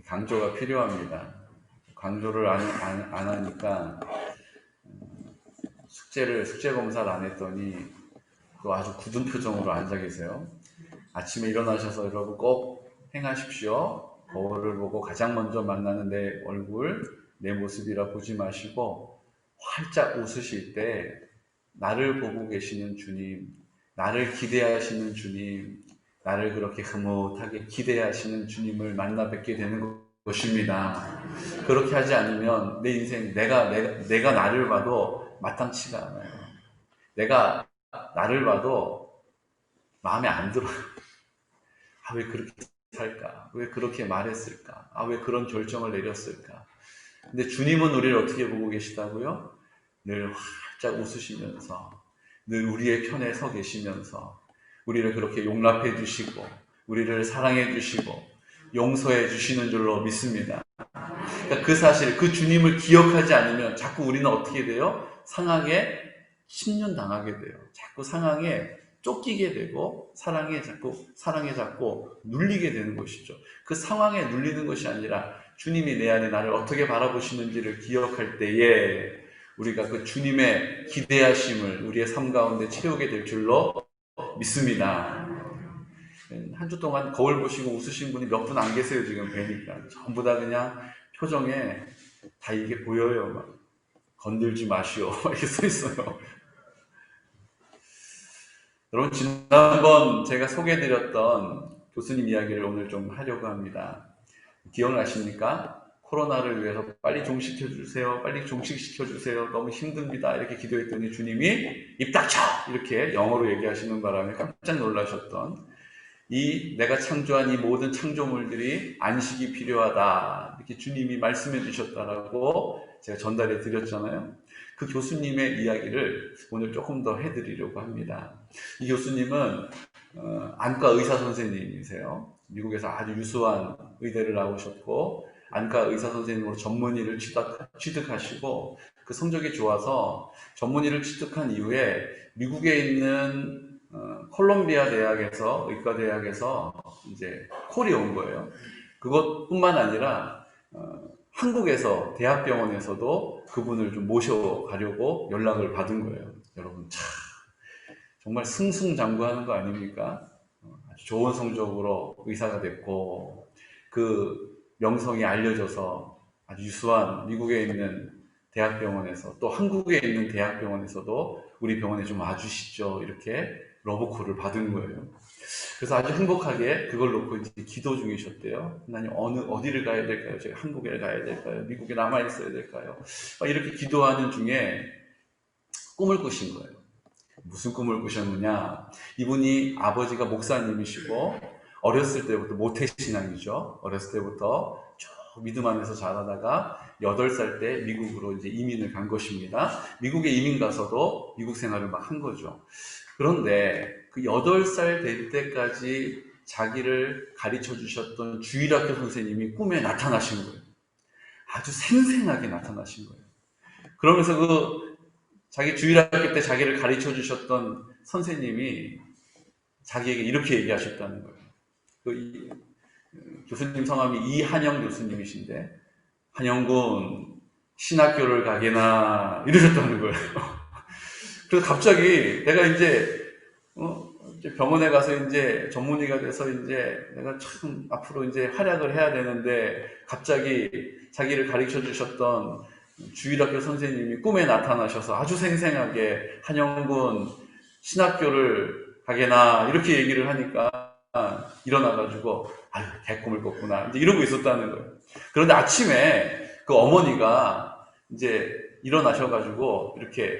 강조가 필요합니다. 강조를 안 하니까 숙제 검사를 안 했더니 또 아주 굳은 표정으로 앉아 계세요. 아침에 일어나셔서 여러분 꼭 행하십시오. 거울을 보고 가장 먼저 만나는 내 얼굴, 내 모습이라 보지 마시고 활짝 웃으실 때 나를 보고 계시는 주님, 나를 기대하시는 주님, 나를 그렇게 흐뭇하게 기대하시는 주님을 만나 뵙게 되는 것입니다. 그렇게 하지 않으면 내 인생, 내가 나를 봐도 마땅치가 않아요. 내가 나를 봐도 마음에 안 들어요. 아, 왜 그렇게 살까? 왜 그렇게 말했을까? 아, 왜 그런 결정을 내렸을까? 근데 주님은 우리를 어떻게 보고 계시다고요? 늘 활짝 웃으시면서, 늘 우리의 편에 서 계시면서, 우리를 그렇게 용납해 주시고, 우리를 사랑해 주시고, 용서해 주시는 줄로 믿습니다. 그러니까 그 사실, 그 주님을 기억하지 않으면 자꾸 우리는 어떻게 돼요? 상황에 침륜당하게 돼요. 자꾸 상황에 쫓기게 되고 사랑에 자꾸 눌리게 되는 것이죠. 그 상황에 눌리는 것이 아니라 주님이 내 안에 나를 어떻게 바라보시는지를 기억할 때에 우리가 그 주님의 기대하심을 우리의 삶 가운데 채우게 될 줄로 믿습니다. 한 주 동안 거울 보시고 웃으신 분이 몇 분 안 계세요. 지금 뵈니까 전부 다 그냥 표정에 다 이게 보여요. 막 건들지 마시오 이렇게 써 있어요. 여러분, 지난번 제가 소개해드렸던 교수님 이야기를 오늘 좀 하려고 합니다. 기억나십니까? 코로나를 위해서 빨리 종식시켜주세요. 빨리 종식시켜주세요. 너무 힘듭니다. 이렇게 기도했더니 주님이 입 닥쳐! 이렇게 영어로 얘기하시는 바람에 깜짝 놀라셨던 이 내가 창조한 이 모든 창조물들이 안식이 필요하다. 이렇게 주님이 말씀해 주셨다라고 제가 전달해 드렸잖아요. 그 교수님의 이야기를 오늘 조금 더 해드리려고 합니다. 이 교수님은 안과 의사 선생님이세요. 미국에서 아주 유수한 의대를 나오셨고 안과 의사 선생님으로 전문의를 취득하시고 그 성적이 좋아서 전문의를 취득한 이후에 미국에 있는 콜롬비아 대학에서 의과대학에서 이제 콜이 온 거예요. 그것뿐만 아니라 한국에서 대학병원에서도 그분을 좀 모셔가려고 연락을 받은 거예요. 여러분 참 정말 승승장구하는 거 아닙니까? 아주 좋은 성적으로 의사가 됐고 그 명성이 알려져서 아주 유수한 미국에 있는 대학병원에서 또 한국에 있는 대학병원에서도 우리 병원에 좀 와주시죠 이렇게 러브콜을 받은 거예요. 그래서 아주 행복하게 그걸 놓고 이제 기도 중이셨대요. 하나님 어디를 가야 될까요? 제가 한국에 가야 될까요? 미국에 남아 있어야 될까요? 이렇게 기도하는 중에 꿈을 꾸신 거예요. 무슨 꿈을 꾸셨느냐? 이분이 아버지가 목사님이시고 어렸을 때부터 모태신앙이죠. 어렸을 때부터 쭉 믿음 안에서 자라다가 8살 때 미국으로 이제 이민을 간 것입니다. 미국에 이민 가서도 미국 생활을 막 한 거죠. 그런데 그 8살 될 때까지 자기를 가르쳐 주셨던 주일학교 선생님이 꿈에 나타나신 거예요. 아주 생생하게 나타나신 거예요. 그러면서 그 자기 주일학교 때 자기를 가르쳐 주셨던 선생님이 자기에게 이렇게 얘기하셨다는 거예요. 그 교수님 성함이 이한영 교수님이신데, 한영군 신학교를 가게나 이러셨다는 거예요. 그래서 갑자기 내가 이제 병원에 가서 이제 전문의가 돼서 이제 내가 참 앞으로 이제 활약을 해야 되는데 갑자기 자기를 가르쳐 주셨던 주일학교 선생님이 꿈에 나타나셔서 아주 생생하게 한영군 신학교를 가게나 이렇게 얘기를 하니까 일어나가지고 아유 개꿈을 꿨구나 이제 이러고 있었다는 거예요. 그런데 아침에 그 어머니가 이제 일어나셔가지고 이렇게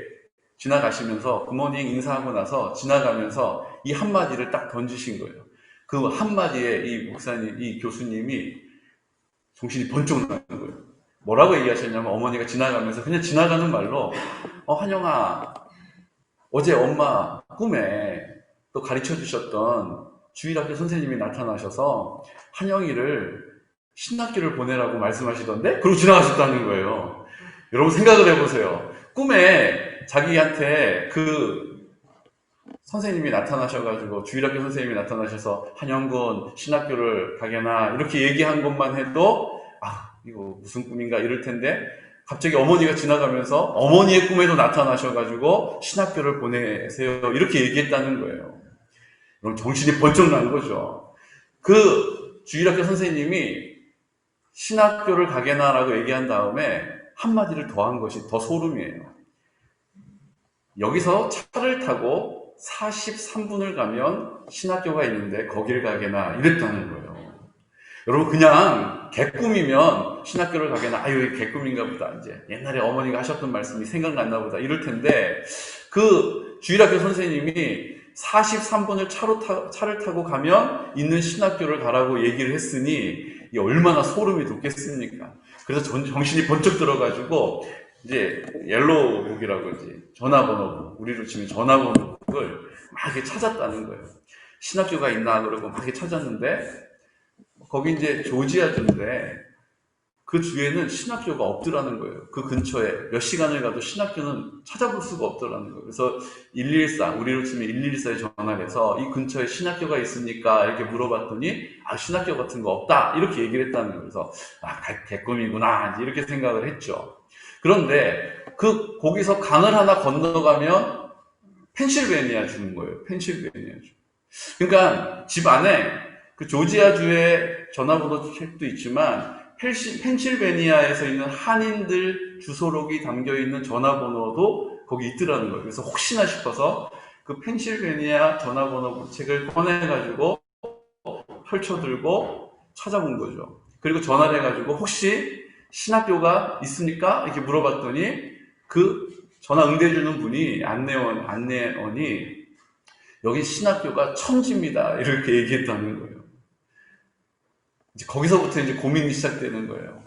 지나가시면서 굿모닝 인사하고 나서 지나가면서 이 한마디를 딱 던지신 거예요. 그 한마디에 이 목사님, 이 교수님이 정신이 번쩍 나는 거예요. 뭐라고 얘기하셨냐면 어머니가 지나가면서 그냥 지나가는 말로 한영아 어제 엄마 꿈에 또 가르쳐 주셨던 주일학교 선생님이 나타나셔서 한영이를 신학교를 보내라고 말씀하시던데? 그러고 지나가셨다는 거예요. 여러분 생각을 해보세요. 꿈에 자기한테 그 선생님이 나타나셔가지고 주일학교 선생님이 나타나셔서 한영군 신학교를 가게나 이렇게 얘기한 것만 해도 이거 무슨 꿈인가 이럴 텐데 갑자기 어머니가 지나가면서 어머니의 꿈에도 나타나셔가지고 신학교를 보내세요. 이렇게 얘기했다는 거예요. 그럼 정신이 번쩍 난 거죠. 그 주일학교 선생님이 신학교를 가게나라고 얘기한 다음에 한마디를 더한 것이 더 소름이에요. 여기서 차를 타고 43분을 가면 신학교가 있는데 거길 가게나 이랬다는 거예요. 여러분 그냥 개꿈이면 신학교를 가게나 이게 개꿈인가 보다 이제 옛날에 어머니가 하셨던 말씀이 생각났나 보다 이럴 텐데 그 주일학교 선생님이 43분을 차를 타고 가면 있는 신학교를 가라고 얘기를 했으니 이게 얼마나 소름이 돋겠습니까? 그래서 정신이 번쩍 들어가지고 이제 옐로우북이라고 이제 전화번호북, 우리로 치면 전화번호북을 막 이렇게 찾았다는 거예요. 신학교가 있나 그러고 막 이렇게 찾았는데 거기 이제 조지아주인데 그 주에는 신학교가 없더라는 거예요. 그 근처에 몇 시간을 가도 신학교는 찾아볼 수가 없더라는 거예요. 그래서 114, 우리로 치면 114에 전화를 해서 이 근처에 신학교가 있습니까? 이렇게 물어봤더니 신학교 같은 거 없다 이렇게 얘기를 했다는 거예요. 그래서 개꿈이구나 이렇게 생각을 했죠. 그런데 거기서 강을 하나 건너가면 펜실베니아 주는 거예요. 펜실베니아 주. 그러니까 집 안에 그 조지아주의 전화번호 책도 있지만 펜실베니아에서 있는 한인들 주소록이 담겨있는 전화번호도 거기 있더라는 거예요. 그래서 혹시나 싶어서 그 펜실베니아 전화번호 책을 꺼내가지고 펼쳐들고 찾아본 거죠. 그리고 전화를 해가지고 혹시 신학교가 있습니까? 이렇게 물어봤더니 그 전화 응대해주는 분이 안내원이 여기 신학교가 천지입니다. 이렇게 얘기했다는 거예요. 이제 거기서부터 이제 고민이 시작되는 거예요.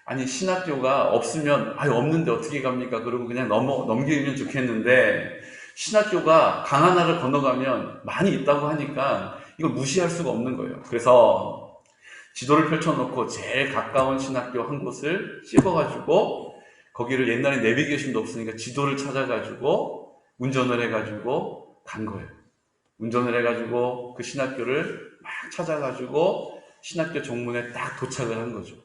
아니 신학교가 없으면 없는데 어떻게 갑니까? 그러고 그냥 넘기면 좋겠는데 신학교가 강 하나를 건너가면 많이 있다고 하니까 이걸 무시할 수가 없는 거예요. 그래서 지도를 펼쳐놓고 제일 가까운 신학교 한 곳을 찍어가지고 거기를 옛날에 내비게이션도 없으니까 지도를 찾아가지고 운전을 해가지고 간 거예요. 운전을 해가지고 그 신학교를 막 찾아가지고 신학교 정문에 딱 도착을 한 거죠.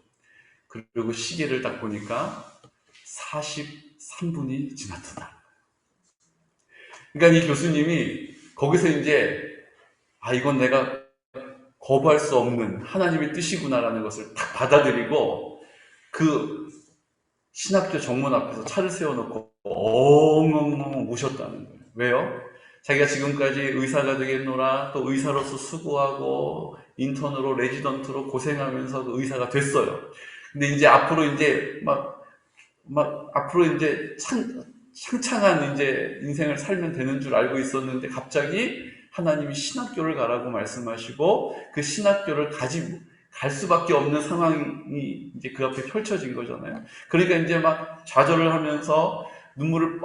그리고 시계를 딱 보니까 43분이 지났다. 그러니까 이 교수님이 거기서 이제 이건 내가 거부할 수 없는 하나님의 뜻이구나라는 것을 딱 받아들이고 그 신학교 정문 앞에서 차를 세워놓고 엉엉엉 우셨다는 거예요. 왜요? 자기가 지금까지 의사가 되겠노라 또 의사로서 수고하고 인턴으로 레지던트로 고생하면서 의사가 됐어요. 근데 이제 앞으로 이제 앞으로 이제 창창한 이제 인생을 살면 되는 줄 알고 있었는데 갑자기 하나님이 신학교를 가라고 말씀하시고 그 신학교를 갈 수밖에 없는 상황이 이제 그 앞에 펼쳐진 거잖아요. 그러니까 이제 막 좌절을 하면서 눈물을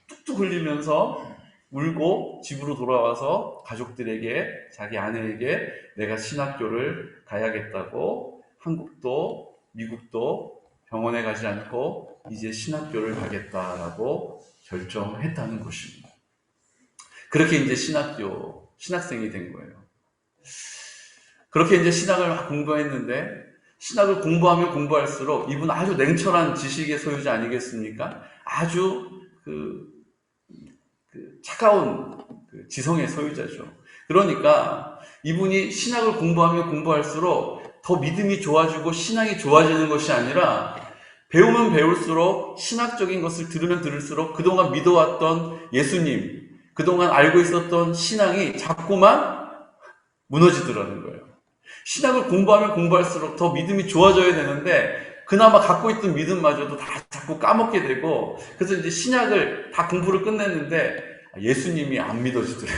뚝뚝 흘리면서 울고 집으로 돌아와서 가족들에게 자기 아내에게 내가 신학교를 가야겠다고 한국도 미국도 병원에 가지 않고 이제 신학교를 가겠다라고 결정했다는 것입니다. 그렇게 이제 신학생이 된 거예요. 그렇게 이제 신학을 막 공부했는데 신학을 공부하면 공부할수록 이분 아주 냉철한 지식의 소유자 아니겠습니까? 아주 차가운 지성의 소유자죠. 그러니까 이분이 신학을 공부하면 공부할수록 더 믿음이 좋아지고 신앙이 좋아지는 것이 아니라 배우면 배울수록 신학적인 것을 들으면 들을수록 그동안 믿어왔던 예수님, 그동안 알고 있었던 신앙이 자꾸만 무너지더라는 거예요. 신학을 공부하면 공부할수록 더 믿음이 좋아져야 되는데 그나마 갖고 있던 믿음마저도 다 자꾸 까먹게 되고 그래서 이제 신학을 다 공부를 끝냈는데 예수님이 안 믿어지더래요.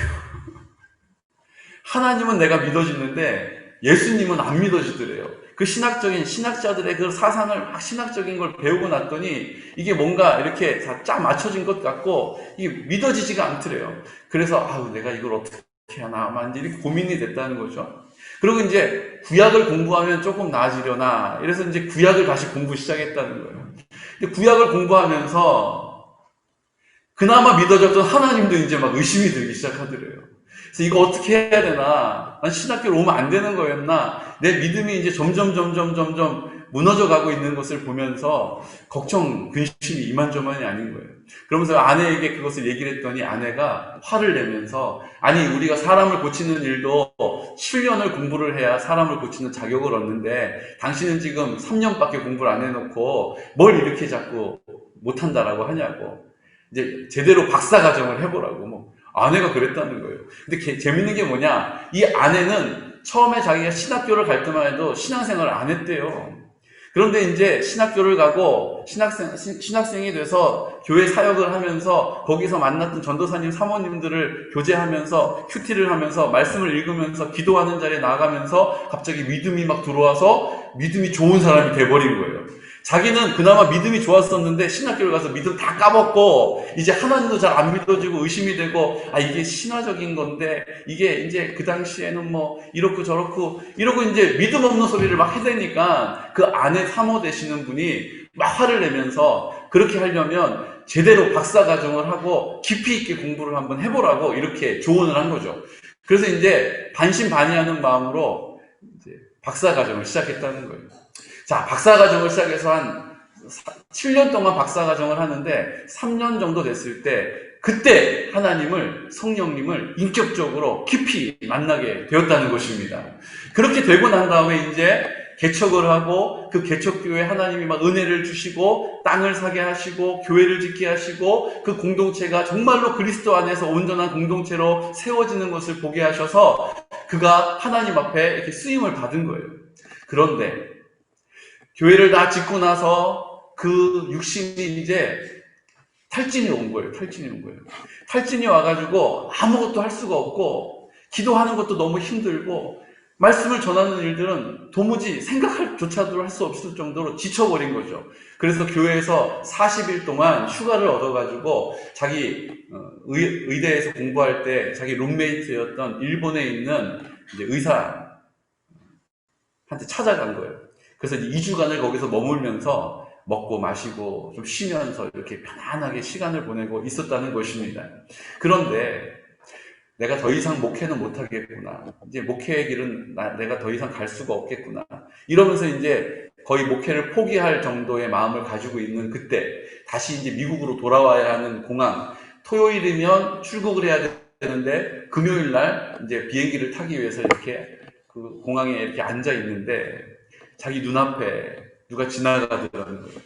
하나님은 내가 믿어지는데 예수님은 안 믿어지더래요. 그 신학자들의 그 사상을 막 신학적인 걸 배우고 났더니 이게 뭔가 이렇게 다 짜 맞춰진 것 같고 이게 믿어지지가 않더래요. 그래서 내가 이걸 어떻게 하나 막 이렇게 고민이 됐다는 거죠. 그리고 이제 구약을 공부하면 조금 나아지려나 이래서 이제 구약을 다시 공부 시작했다는 거예요. 근데 구약을 공부하면서 그나마 믿어졌던 하나님도 이제 막 의심이 들기 시작하더래요. 그래서 이거 어떻게 해야 되나? 난 신학교로 오면 안 되는 거였나? 내 믿음이 이제 점점 무너져 가고 있는 것을 보면서 걱정, 근심이 이만저만이 아닌 거예요. 그러면서 아내에게 그것을 얘기를 했더니 아내가 화를 내면서, 아니 우리가 사람을 고치는 일도 7년을 공부를 해야 사람을 고치는 자격을 얻는데 당신은 지금 3년밖에 공부를 안 해놓고 뭘 이렇게 자꾸 못한다라고 하냐고. 이제 제대로 박사과정을 해보라고 뭐 아내가 그랬다는 거예요. 근데 재밌는 게 뭐냐, 이 아내는 처음에 자기가 신학교를 갈 때만 해도 신앙생활을 안 했대요. 그런데 이제 신학교를 가고 신학생이 돼서 교회 사역을 하면서 거기서 만났던 전도사님 사모님들을 교제하면서 큐티를 하면서 말씀을 읽으면서 기도하는 자리에 나아가면서 갑자기 믿음이 막 들어와서 믿음이 좋은 사람이 돼버린 거예요. 자기는 그나마 믿음이 좋았었는데 신학교를 가서 믿음 다 까먹고 이제 하나님도 잘 안 믿어지고 의심이 되고, 아 이게 신화적인 건데 이게 이제 그 당시에는 뭐 이렇고 저렇고 이러고 이제 믿음 없는 소리를 막 해대니까 그 아내 사모 되시는 분이 막 화를 내면서 그렇게 하려면 제대로 박사과정을 하고 깊이 있게 공부를 한번 해보라고 이렇게 조언을 한 거죠. 그래서 이제 반신반의하는 마음으로 이제 박사과정을 시작했다는 거예요. 자, 박사과정을 시작해서 한 7년 동안 박사과정을 하는데 3년 정도 됐을 때 그때 하나님을, 성령님을 인격적으로 깊이 만나게 되었다는 것입니다. 그렇게 되고 난 다음에 이제 개척을 하고 그 개척교회에 하나님이 막 은혜를 주시고 땅을 사게 하시고 교회를 짓게 하시고 그 공동체가 정말로 그리스도 안에서 온전한 공동체로 세워지는 것을 보게 하셔서 그가 하나님 앞에 이렇게 쓰임을 받은 거예요. 그런데 교회를 다 짓고 나서 그 육신이 이제 탈진이 온 거예요. 탈진이 와가지고 아무것도 할 수가 없고 기도하는 것도 너무 힘들고 말씀을 전하는 일들은 도무지 생각조차도 할 수 없을 정도로 지쳐버린 거죠. 그래서 교회에서 40일 동안 휴가를 얻어가지고 자기 의대에서 공부할 때 자기 룸메이트였던 일본에 있는 이제 의사한테 찾아간 거예요. 그래서 2주간을 거기서 머물면서 먹고 마시고 좀 쉬면서 이렇게 편안하게 시간을 보내고 있었다는 것입니다. 그런데 내가 더 이상 목회는 못하겠구나. 이제 목회의 길은 내가 더 이상 갈 수가 없겠구나. 이러면서 이제 거의 목회를 포기할 정도의 마음을 가지고 있는 그때 다시 이제 미국으로 돌아와야 하는 공항. 토요일이면 출국을 해야 되는데 금요일 날 이제 비행기를 타기 위해서 이렇게 그 공항에 이렇게 앉아 있는데 자기 눈앞에 누가 지나가더라는 거예요.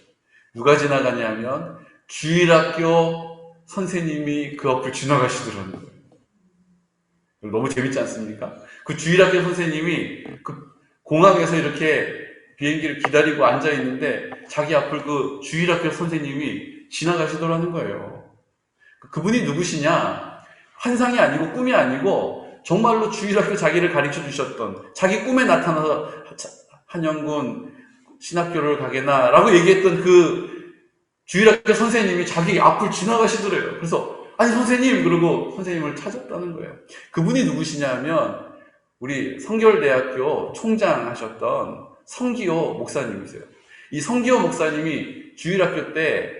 누가 지나가냐면 주일학교 선생님이 그 앞을 지나가시더라는 거예요. 너무 재밌지 않습니까? 그 주일학교 선생님이 그 공항에서 이렇게 비행기를 기다리고 앉아 있는데 자기 앞을 그 주일학교 선생님이 지나가시더라는 거예요. 그분이 누구시냐? 환상이 아니고 꿈이 아니고 정말로 주일학교 자기를 가르쳐 주셨던, 자기 꿈에 나타나서 한영군 신학교를 가게나 라고 얘기했던 그 주일학교 선생님이 자기 앞을 지나가시더래요. 그래서 아니 선생님, 그러고 선생님을 찾았다는 거예요. 그분이 누구시냐면 우리 성결대학교 총장 하셨던 성기호 목사님이세요. 이 성기호 목사님이 주일학교 때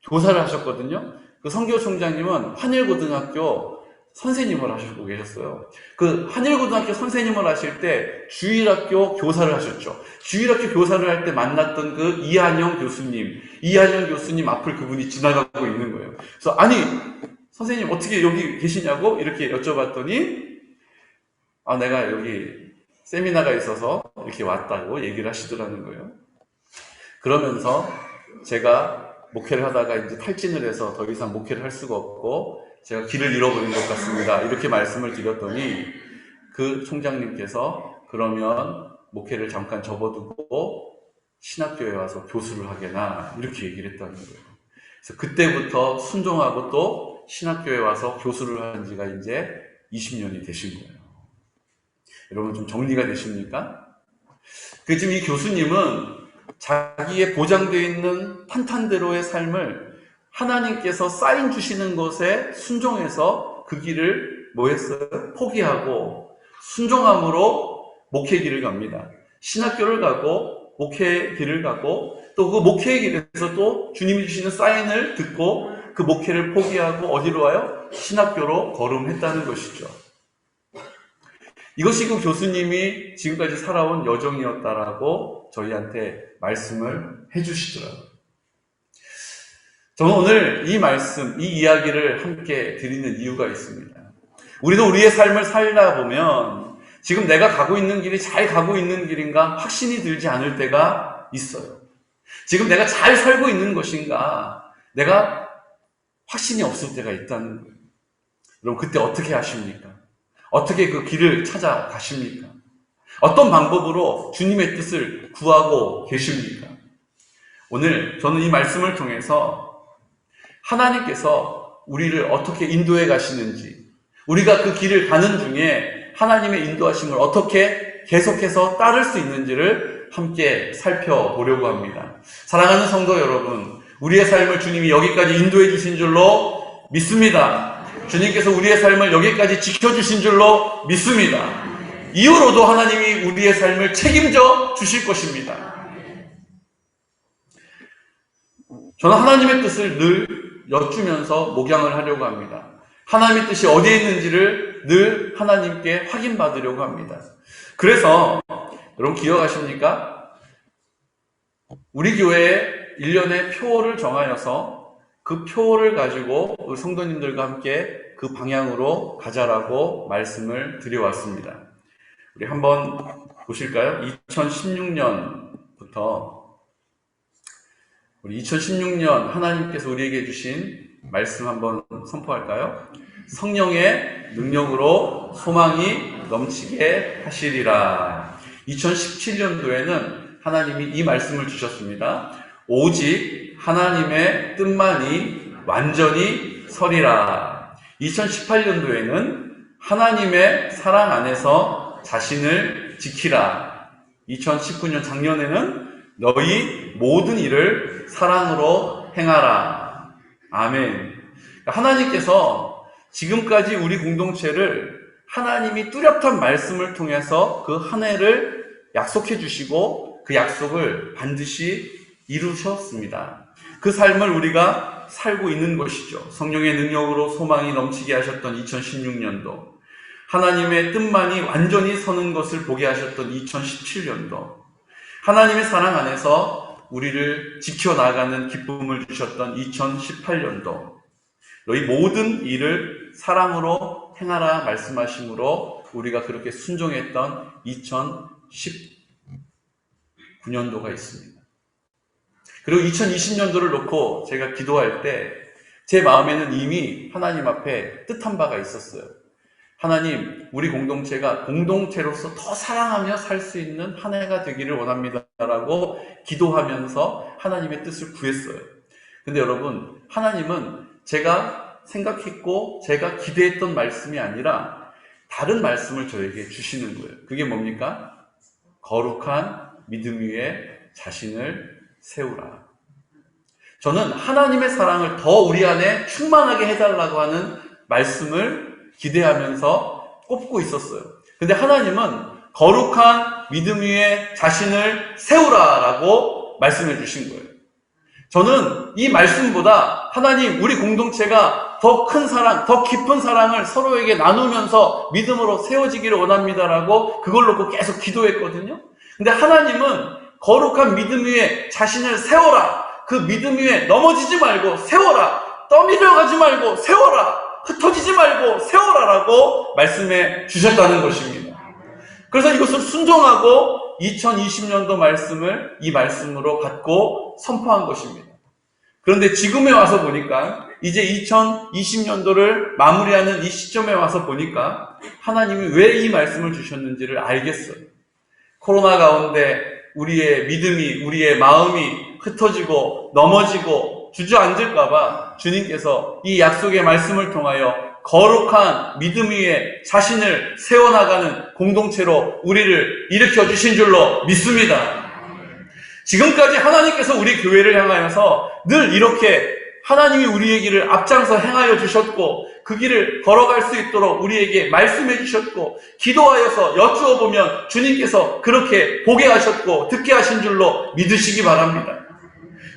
교사를 하셨거든요. 그 성기호 총장님은 한일고등학교 선생님을 하시고 계셨어요. 그 한일고등학교 선생님을 하실 때 주일학교 교사를 하셨죠. 주일학교 교사를 할 때 만났던 그 이한영 교수님 앞을 그분이 지나가고 있는 거예요. 그래서 아니 선생님 어떻게 여기 계시냐고 이렇게 여쭤봤더니 아 내가 여기 세미나가 있어서 이렇게 왔다고 얘기를 하시더라는 거예요. 그러면서 제가 목회를 하다가 이제 탈진을 해서 더 이상 목회를 할 수가 없고 제가 길을 잃어버린 것 같습니다. 이렇게 말씀을 드렸더니 그 총장님께서 그러면 목회를 잠깐 접어두고 신학교에 와서 교수를 하게나 이렇게 얘기를 했다는 거예요. 그래서 그때부터 순종하고 또 신학교에 와서 교수를 한 지가 이제 20년이 되신 거예요. 여러분 좀 정리가 되십니까? 지금 이 교수님은 자기의 보장되어 있는 탄탄대로의 삶을 하나님께서 사인 주시는 것에 순종해서 그 길을 뭐 했어요? 포기하고 순종함으로 목회 길을 갑니다. 신학교를 가고 목회 길을 가고 또 그 목회의 길에서 또 주님이 주시는 사인을 듣고 그 목회를 포기하고 어디로 와요? 신학교로 걸음했다는 것이죠. 이것이 그 교수님이 지금까지 살아온 여정이었다라고 저희한테 말씀을 해주시더라고요. 저는 오늘 이 말씀, 이 이야기를 함께 드리는 이유가 있습니다. 우리도 우리의 삶을 살다 보면 지금 내가 가고 있는 길이 잘 가고 있는 길인가 확신이 들지 않을 때가 있어요. 지금 내가 잘 살고 있는 것인가 내가 확신이 없을 때가 있다는 거예요. 그럼 그때 어떻게 하십니까? 어떻게 그 길을 찾아가십니까? 어떤 방법으로 주님의 뜻을 구하고 계십니까? 오늘 저는 이 말씀을 통해서 하나님께서 우리를 어떻게 인도해 가시는지, 우리가 그 길을 가는 중에 하나님의 인도하심을 어떻게 계속해서 따를 수 있는지를 함께 살펴보려고 합니다. 사랑하는 성도 여러분, 우리의 삶을 주님이 여기까지 인도해 주신 줄로 믿습니다. 주님께서 우리의 삶을 여기까지 지켜주신 줄로 믿습니다. 이후로도 하나님이 우리의 삶을 책임져 주실 것입니다. 저는 하나님의 뜻을 늘 여쭈면서 목양을 하려고 합니다. 하나님의 뜻이 어디에 있는지를 늘 하나님께 확인받으려고 합니다. 그래서 여러분 기억하십니까? 우리 교회에 1년에 표를 정하여서 그 표를 가지고 우리 성도님들과 함께 그 방향으로 가자라고 말씀을 드려왔습니다. 우리 한번 보실까요? 2016년부터 우리 2016년 하나님께서 우리에게 주신 말씀 한번 선포할까요? 성령의 능력으로 소망이 넘치게 하시리라. 2017년도에는 하나님이 이 말씀을 주셨습니다. 오직 하나님의 뜻만이 완전히 서리라. 2018년도에는 하나님의 사랑 안에서 자신을 지키라. 2019년 작년에는 너희 모든 일을 사랑으로 행하라. 아멘. 하나님께서 지금까지 우리 공동체를 하나님이 뚜렷한 말씀을 통해서 그 한 해를 약속해 주시고 그 약속을 반드시 이루셨습니다. 그 삶을 우리가 살고 있는 것이죠. 성령의 능력으로 소망이 넘치게 하셨던 2016년도, 하나님의 뜻만이 완전히 서는 것을 보게 하셨던 2017년도, 하나님의 사랑 안에서 우리를 지켜나가는 기쁨을 주셨던 2018년도, 너희 모든 일을 사랑으로 행하라 말씀하심으로 우리가 그렇게 순종했던 2019년도가 있습니다. 그리고 2020년도를 놓고 제가 기도할 때 제 마음에는 이미 하나님 앞에 뜻한 바가 있었어요. 하나님, 우리 공동체가 공동체로서 더 사랑하며 살 수 있는 한 해가 되기를 원합니다라고 기도하면서 하나님의 뜻을 구했어요. 근데 여러분, 하나님은 제가 생각했고 제가 기대했던 말씀이 아니라 다른 말씀을 저에게 주시는 거예요. 그게 뭡니까? 거룩한 믿음 위에 자신을 세우라. 저는 하나님의 사랑을 더 우리 안에 충만하게 해달라고 하는 말씀을 기대하면서 꼽고 있었어요. 근데 하나님은 거룩한 믿음 위에 자신을 세우라라고 말씀해 주신 거예요. 저는 이 말씀보다 하나님, 우리 공동체가 더 큰 사랑, 더 깊은 사랑을 서로에게 나누면서 믿음으로 세워지기를 원합니다라고 그걸 놓고 계속 기도했거든요. 근데 하나님은 거룩한 믿음 위에 자신을 세워라. 그 믿음 위에 넘어지지 말고 세워라. 떠밀려가지 말고 세워라. 흩어지지 말고 세워라라고 말씀해 주셨다는 것입니다. 그래서 이것을 순종하고 2020년도 말씀을 이 말씀으로 갖고 선포한 것입니다. 그런데 지금에 와서 보니까 이제 2020년도를 마무리하는 이 시점에 와서 보니까 하나님이 왜 이 말씀을 주셨는지를 알겠어요. 코로나 가운데 우리의 믿음이, 우리의 마음이 흩어지고 넘어지고 주저앉을까봐 주님께서 이 약속의 말씀을 통하여 거룩한 믿음 위에 자신을 세워나가는 공동체로 우리를 일으켜 주신 줄로 믿습니다. 지금까지 하나님께서 우리 교회를 향하여서 늘 이렇게 하나님이 우리의 길을 앞장서 행하여 주셨고 그 길을 걸어갈 수 있도록 우리에게 말씀해 주셨고 기도하여서 여쭈어 보면 주님께서 그렇게 보게 하셨고 듣게 하신 줄로 믿으시기 바랍니다.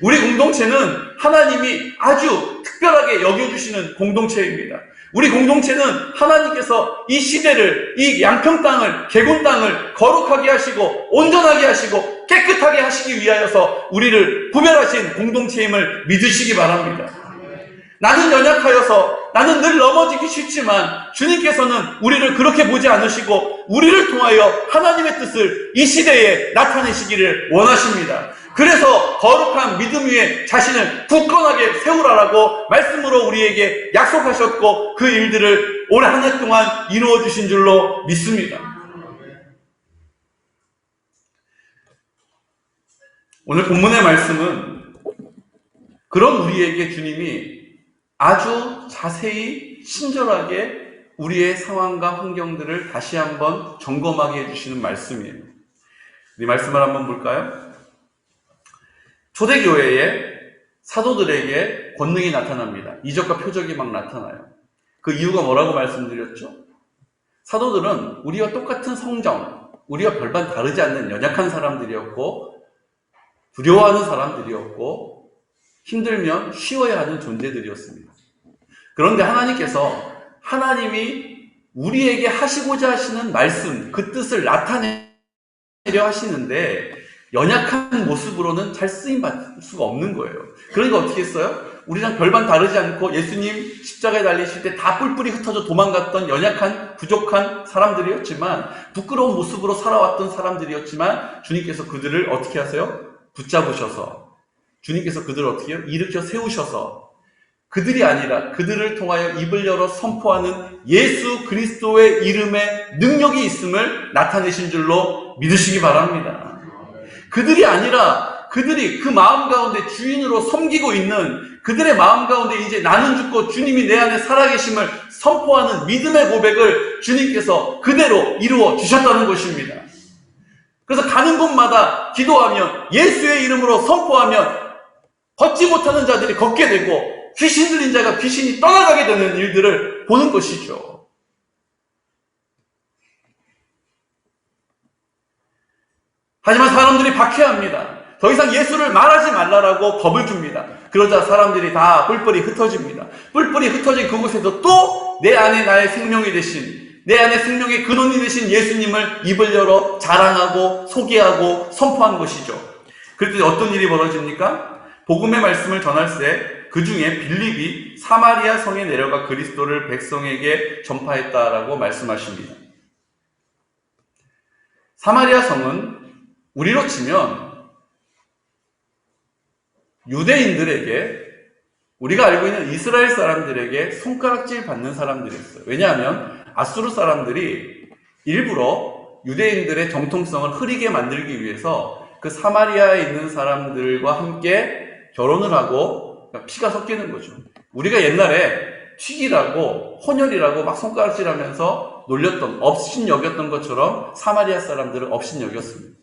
우리 공동체는 하나님이 아주 특별하게 여겨주시는 공동체입니다. 우리 공동체는 하나님께서 이 시대를, 이 양평 땅을, 개군 땅을 거룩하게 하시고 온전하게 하시고 깨끗하게 하시기 위하여서 우리를 구별하신 공동체임을 믿으시기 바랍니다. 나는 연약하여서 나는 늘 넘어지기 쉽지만 주님께서는 우리를 그렇게 보지 않으시고 우리를 통하여 하나님의 뜻을 이 시대에 나타내시기를 원하십니다. 그래서 거룩한 믿음 위에 자신을 굳건하게 세우라라고 말씀으로 우리에게 약속하셨고 그 일들을 올 한 해 동안 이루어 주신 줄로 믿습니다. 오늘 본문의 말씀은 그런 우리에게 주님이 아주 자세히 친절하게 우리의 상황과 환경들을 다시 한번 점검하게 해주시는 말씀이에요. 이 말씀을 한번 볼까요? 초대교회에 사도들에게 권능이 나타납니다. 이적과 표적이 막 나타나요. 그 이유가 뭐라고 말씀드렸죠? 사도들은 우리와 똑같은 성정, 우리와 별반 다르지 않는 연약한 사람들이었고 두려워하는 사람들이었고 힘들면 쉬어야 하는 존재들이었습니다. 그런데 하나님이 우리에게 하시고자 하시는 말씀, 그 뜻을 나타내려 하시는데 연약한 모습으로는 잘 쓰임받을 수가 없는 거예요. 그러니까 어떻게 했어요? 우리랑 별반 다르지 않고 예수님 십자가에 달리실 때 다 뿔뿔이 흩어져 도망갔던 연약한, 부족한 사람들이었지만 부끄러운 모습으로 살아왔던 사람들이었지만 주님께서 그들을 어떻게 하세요? 붙잡으셔서 주님께서 그들을 어떻게 해요? 일으켜 세우셔서 그들이 아니라 그들을 통하여 입을 열어 선포하는 예수 그리스도의 이름에 능력이 있음을 나타내신 줄로 믿으시기 바랍니다. 그들이 아니라 그들이 그 마음 가운데 주인으로 섬기고 있는 그들의 마음 가운데 이제 나는 죽고 주님이 내 안에 살아계심을 선포하는 믿음의 고백을 주님께서 그대로 이루어 주셨다는 것입니다. 그래서 가는 곳마다 기도하면 예수의 이름으로 선포하면 걷지 못하는 자들이 걷게 되고 귀신 들린 자가 귀신이 떠나가게 되는 일들을 보는 것이죠. 하지만 사람들이 박해합니다. 더 이상 예수를 말하지 말라라고 겁을 줍니다. 그러자 사람들이 다 뿔뿔이 흩어집니다. 뿔뿔이 흩어진 그곳에서 또 내 안에 나의 생명이 되신, 내 안에 생명의 근원이 되신 예수님을 입을 열어 자랑하고 소개하고 선포한 것이죠. 그랬더니 어떤 일이 벌어집니까? 복음의 말씀을 전할새 그 중에 빌립이 사마리아 성에 내려가 그리스도를 백성에게 전파했다라고 말씀하십니다. 사마리아 성은 우리로 치면 유대인들에게, 우리가 알고 있는 이스라엘 사람들에게 손가락질 받는 사람들이었어요. 왜냐하면 아수르 사람들이 일부러 유대인들의 정통성을 흐리게 만들기 위해서 그 사마리아에 있는 사람들과 함께 결혼을 하고 피가 섞이는 거죠. 우리가 옛날에 튀기라고 혼혈이라고 막 손가락질하면서 놀렸던, 업신여겼던 것처럼 사마리아 사람들은 업신여겼습니다.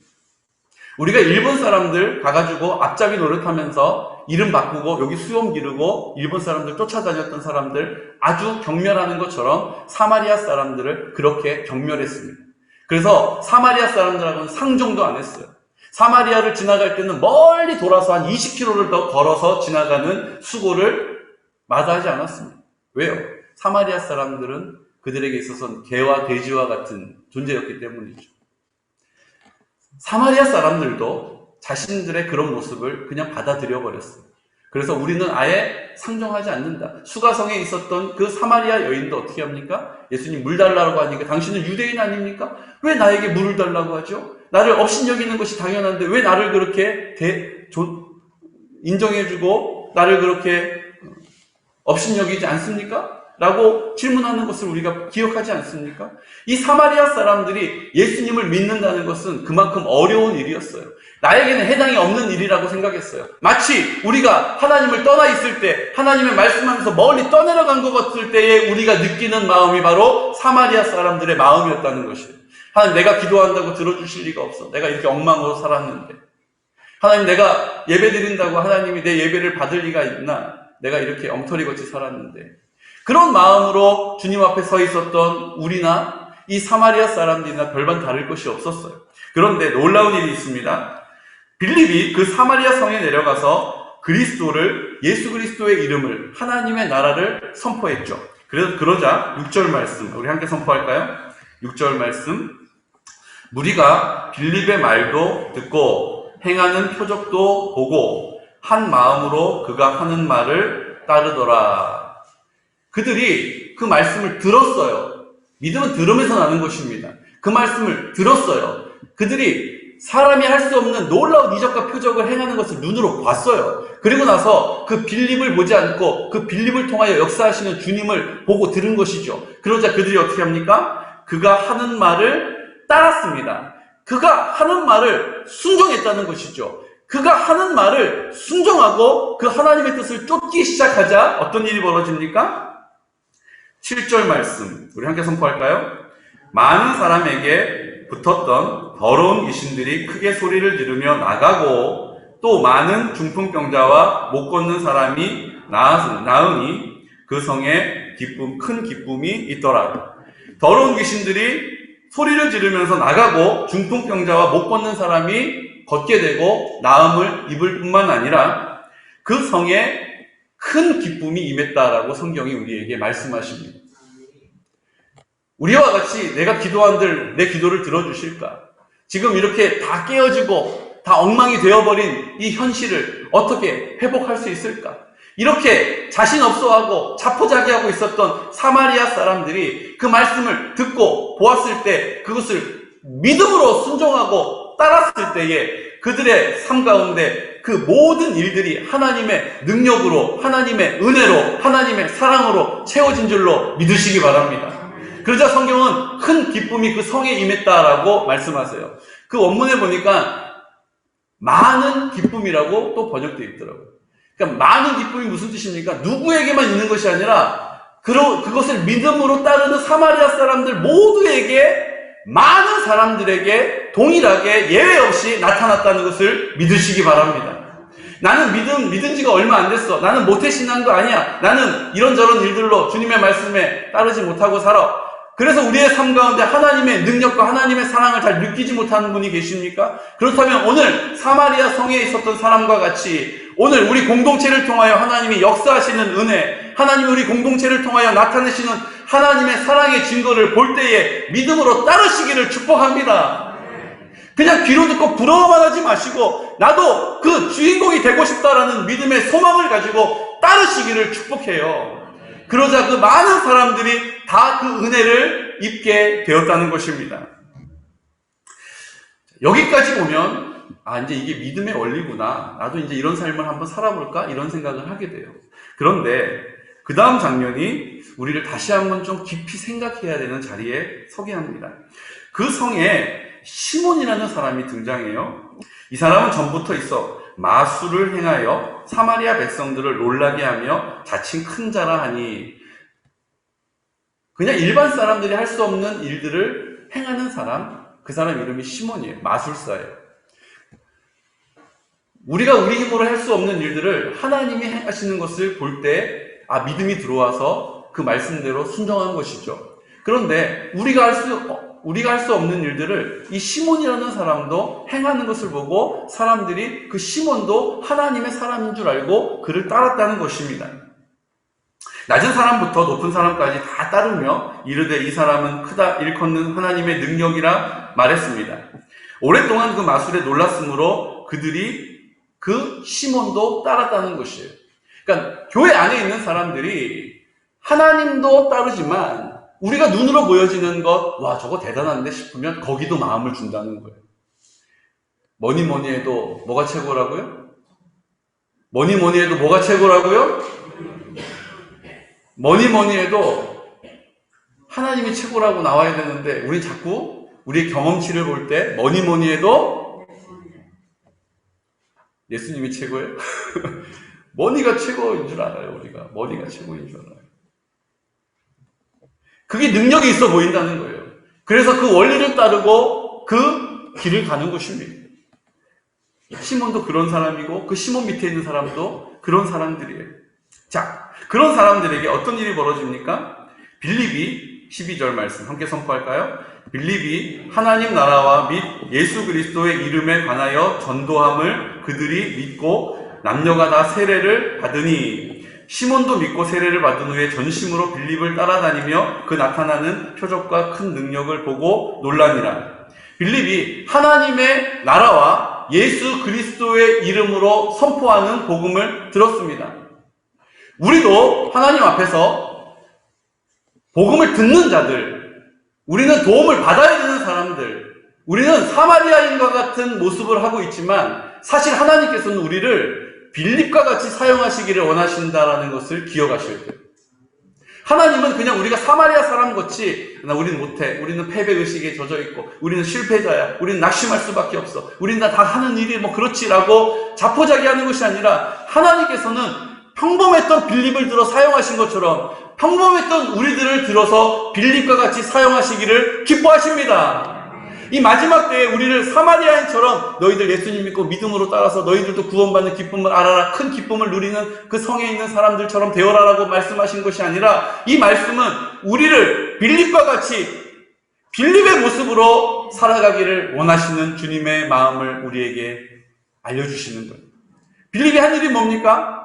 우리가 일본 사람들 가가지고 앞잡이 노릇하면서 이름 바꾸고 여기 수염 기르고 일본 사람들 쫓아다녔던 사람들 아주 경멸하는 것처럼 사마리아 사람들을 그렇게 경멸했습니다. 그래서 사마리아 사람들하고는 상종도 안 했어요. 사마리아를 지나갈 때는 멀리 돌아서 한 20km를 더 걸어서 지나가는 수고를 마다하지 않았습니다. 왜요? 사마리아 사람들은 그들에게 있어서는 개와 돼지와 같은 존재였기 때문이죠. 사마리아 사람들도 자신들의 그런 모습을 그냥 받아들여 버렸어요. 그래서 우리는 아예 상종하지 않는다. 수가성에 있었던 그 사마리아 여인도 어떻게 합니까? 예수님 물 달라고 하니까 당신은 유대인 아닙니까? 왜 나에게 물을 달라고 하죠? 나를 업신여기는 것이 당연한데 왜 나를 그렇게 인정해주고 나를 그렇게 업신여기지 않습니까? 라고 질문하는 것을 우리가 기억하지 않습니까? 이 사마리아 사람들이 예수님을 믿는다는 것은 그만큼 어려운 일이었어요. 나에게는 해당이 없는 일이라고 생각했어요. 마치 우리가 하나님을 떠나 있을 때, 하나님의 말씀하면서 멀리 떠내려간 것 같을 때에 우리가 느끼는 마음이 바로 사마리아 사람들의 마음이었다는 것이에요. 하나님, 내가 기도한다고 들어주실 리가 없어. 내가 이렇게 엉망으로 살았는데. 하나님, 내가 예배 드린다고 하나님이 내 예배를 받을 리가 있나? 내가 이렇게 엉터리같이 살았는데. 그런 마음으로 주님 앞에 서 있었던 우리나 이 사마리아 사람들이나 별반 다를 것이 없었어요. 그런데 놀라운 일이 있습니다. 빌립이 그 사마리아 성에 내려가서 예수 그리스도의 이름을, 하나님의 나라를 선포했죠. 그러자 6절 말씀 우리 함께 선포할까요? 6절 말씀. 무리가 빌립의 말도 듣고 행하는 표적도 보고 한 마음으로 그가 하는 말을 따르더라. 그들이 그 말씀을 들었어요. 믿음은 들으면서 나는 것입니다. 그 말씀을 들었어요. 그들이 사람이 할 수 없는 놀라운 이적과 표적을 행하는 것을 눈으로 봤어요. 그리고 나서 그 빌립을 보지 않고 그 빌립을 통하여 역사하시는 주님을 보고 들은 것이죠. 그러자 그들이 어떻게 합니까? 그가 하는 말을 따랐습니다. 그가 하는 말을 순종했다는 것이죠. 그가 하는 말을 순종하고 그 하나님의 뜻을 쫓기 시작하자 어떤 일이 벌어집니까? 7절 말씀 우리 함께 선포할까요? 많은 사람에게 붙었던 더러운 귀신들이 크게 소리를 지르며 나가고 또 많은 중풍병자와 못 걷는 사람이 나으니 그 성에 큰 기쁨이 있더라. 더러운 귀신들이 소리를 지르면서 나가고 중풍병자와 못 걷는 사람이 걷게 되고 나음을 입을 뿐만 아니라 그 성에 큰 기쁨이 임했다라고 성경이 우리에게 말씀하십니다. 우리와 같이 내가 기도한들 내 기도를 들어주실까? 지금 이렇게 다 깨어지고 다 엉망이 되어버린 이 현실을 어떻게 회복할 수 있을까? 이렇게 자신 없어하고 자포자기하고 있었던 사마리아 사람들이 그 말씀을 듣고 보았을 때 그것을 믿음으로 순종하고 따랐을 때에 그들의 삶 가운데 그 모든 일들이 하나님의 능력으로, 하나님의 은혜로, 하나님의 사랑으로 채워진 줄로 믿으시기 바랍니다. 그러자 성경은 큰 기쁨이 그 성에 임했다라고 말씀하세요. 그 원문에 보니까 많은 기쁨이라고 또 번역되어 있더라고요. 그러니까 많은 기쁨이 무슨 뜻입니까? 누구에게만 있는 것이 아니라 그것을 믿음으로 따르는 사마리아 사람들 모두에게 많은 사람들에게 동일하게 예외 없이 나타났다는 것을 믿으시기 바랍니다. 나는 믿은 지가 얼마 안 됐어. 나는 모태신앙도 아니야. 나는 이런저런 일들로 주님의 말씀에 따르지 못하고 살아. 그래서 우리의 삶 가운데 하나님의 능력과 하나님의 사랑을 잘 느끼지 못하는 분이 계십니까? 그렇다면 오늘 사마리아 성에 있었던 사람과 같이 오늘 우리 공동체를 통하여 하나님이 역사하시는 은혜, 하나님이 우리 공동체를 통하여 나타내시는 하나님의 사랑의 증거를 볼 때에 믿음으로 따르시기를 축복합니다. 그냥 귀로 듣고 부러워만 하지 마시고 나도 그 주인공이 되고 싶다라는 믿음의 소망을 가지고 따르시기를 축복해요. 그러자 그 많은 사람들이 다 그 은혜를 입게 되었다는 것입니다. 여기까지 보면 이제 이게 믿음의 원리구나. 나도 이제 이런 삶을 한번 살아볼까? 이런 생각을 하게 돼요. 그런데 그 다음 장면이 우리를 다시 한번 좀 깊이 생각해야 되는 자리에 서게 합니다. 그 성에 시몬이라는 사람이 등장해요. 이 사람은 전부터 있어 마술을 행하여 사마리아 백성들을 놀라게 하며 자칭 큰 자라 하니, 그냥 일반 사람들이 할 수 없는 일들을 행하는 사람, 그 사람 이름이 시몬이에요. 마술사예요. 우리가 우리 힘으로 할 수 없는 일들을 하나님이 하시는 것을 볼 때 믿음이 들어와서 그 말씀대로 순종한 것이죠. 그런데 우리가 할 수 없는 일들을 이 시몬이라는 사람도 행하는 것을 보고 사람들이 그 시몬도 하나님의 사람인 줄 알고 그를 따랐다는 것입니다. 낮은 사람부터 높은 사람까지 다 따르며 이르되 이 사람은 크다 일컫는 하나님의 능력이라 말했습니다. 오랫동안 그 마술에 놀랐으므로 그들이 그 시몬도 따랐다는 것이에요. 그러니까 교회 안에 있는 사람들이 하나님도 따르지만 우리가 눈으로 보여지는 것, 와 저거 대단한데 싶으면 거기도 마음을 준다는 거예요. 뭐니 해도 뭐가 최고라고요? 뭐니 해도 뭐가 최고라고요? 뭐니 해도 하나님이 최고라고 나와야 되는데 우리 자꾸 우리의 경험치를 볼 때 뭐니 해도 예수님이 최고예요? 뭐니가 최고인 줄 알아요. 우리가 뭐니가 최고인 줄 알아요. 그게 능력이 있어 보인다는 거예요. 그래서 그 원리를 따르고 그 길을 가는 것입니다. 시몬도 그런 사람이고 그 시몬 밑에 있는 사람도 그런 사람들이에요. 자, 그런 사람들에게 어떤 일이 벌어집니까? 빌립이 12절 말씀 함께 선포할까요? 빌립이 하나님 나라와 및 예수 그리스도의 이름에 관하여 전도함을 그들이 믿고 남녀가 다 세례를 받으니 시몬도 믿고 세례를 받은 후에 전심으로 빌립을 따라다니며 그 나타나는 표적과 큰 능력을 보고 놀라니라. 빌립이 하나님의 나라와 예수 그리스도의 이름으로 선포하는 복음을 들었습니다. 우리도 하나님 앞에서 복음을 듣는 자들, 우리는 도움을 받아야 되는 사람들, 우리는 사마리아인과 같은 모습을 하고 있지만 사실 하나님께서는 우리를 빌립과 같이 사용하시기를 원하신다라는 것을 기억하셔야 돼요. 하나님은 그냥 우리가 사마리아 사람같이 우리는 못해, 우리는 패배의식에 젖어있고 우리는 실패자야, 우리는 낙심할 수밖에 없어, 우리는 다 하는 일이 그렇지라고 자포자기하는 것이 아니라 하나님께서는 평범했던 빌립을 들어 사용하신 것처럼 평범했던 우리들을 들어서 빌립과 같이 사용하시기를 기뻐하십니다. 이 마지막 때에 우리를 사마리아인처럼 너희들 예수님 믿고 믿음으로 따라서 너희들도 구원받는 기쁨을 알아라, 큰 기쁨을 누리는 그 성에 있는 사람들처럼 되어라라고 말씀하신 것이 아니라 이 말씀은 우리를 빌립과 같이 빌립의 모습으로 살아가기를 원하시는 주님의 마음을 우리에게 알려주시는 거예요. 빌립이 한 일이 뭡니까?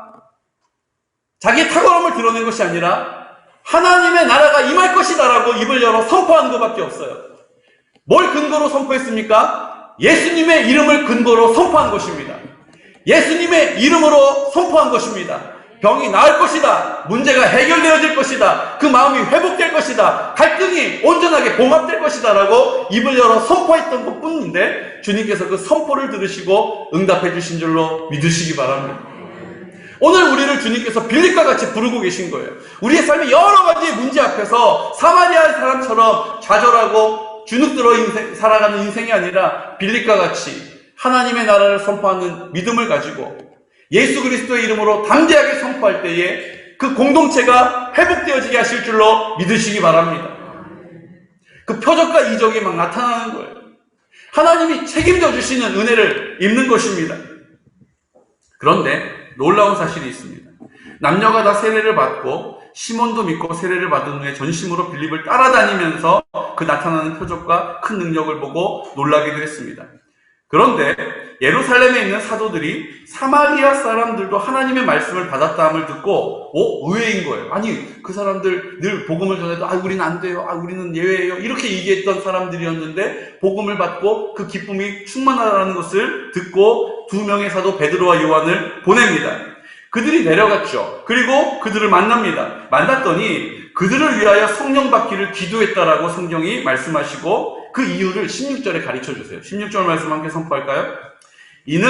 자기의 탁월함을 드러낸 것이 아니라 하나님의 나라가 임할 것이다라고 입을 열어 선포한 것밖에 없어요. 뭘 근거로 선포했습니까? 예수님의 이름을 근거로 선포한 것입니다. 예수님의 이름으로 선포한 것입니다. 병이 나을 것이다. 문제가 해결되어질 것이다. 그 마음이 회복될 것이다. 갈등이 온전하게 봉합될 것이다 라고 입을 열어 선포했던 것뿐인데 주님께서 그 선포를 들으시고 응답해 주신 줄로 믿으시기 바랍니다. 오늘 우리를 주님께서 빌립과 같이 부르고 계신 거예요. 우리의 삶의 여러 가지 문제 앞에서 사마리아 사람처럼 좌절하고 주눅들어 살아가는 인생이 아니라 빌립과 같이 하나님의 나라를 선포하는 믿음을 가지고 예수 그리스도의 이름으로 담대하게 선포할 때에 그 공동체가 회복되어지게 하실 줄로 믿으시기 바랍니다. 그 표적과 이적이 막 나타나는 거예요. 하나님이 책임져 주시는 은혜를 입는 것입니다. 그런데 놀라운 사실이 있습니다. 남녀가 다 세례를 받고 시몬도 믿고 세례를 받은 후에 전심으로 빌립을 따라다니면서 그 나타나는 표적과 큰 능력을 보고 놀라기도 했습니다. 그런데 예루살렘에 있는 사도들이 사마리아 사람들도 하나님의 말씀을 받았다함을 듣고 의외인 거예요. 아니 그 사람들 늘 복음을 전해도 우리는 안 돼요, 우리는 예외예요 이렇게 얘기했던 사람들이었는데 복음을 받고 그 기쁨이 충만하다는 것을 듣고 2명의 사도 베드로와 요한을 보냅니다. 그들이 내려갔죠. 그리고 그들을 만납니다. 만났더니 그들을 위하여 성령 받기를 기도했다라고 성경이 말씀하시고 그 이유를 16절에 가르쳐 주세요. 16절 말씀 함께 선포할까요? 이는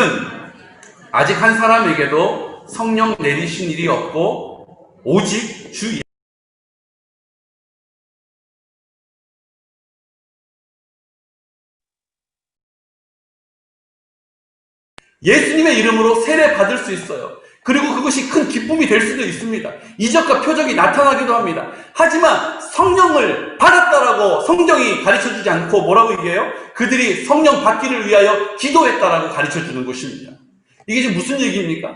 아직 한 사람에게도 성령 내리신 일이 없고 오직 주 예수님의 이름으로 세례 받을 수 있어요. 그리고 그것이 큰 기쁨이 될 수도 있습니다. 이적과 표적이 나타나기도 합니다. 하지만 성령을 받았다라고 성경이 가르쳐주지 않고 뭐라고 얘기해요? 그들이 성령 받기를 위하여 기도했다라고 가르쳐주는 것입니다. 이게 지금 무슨 얘기입니까?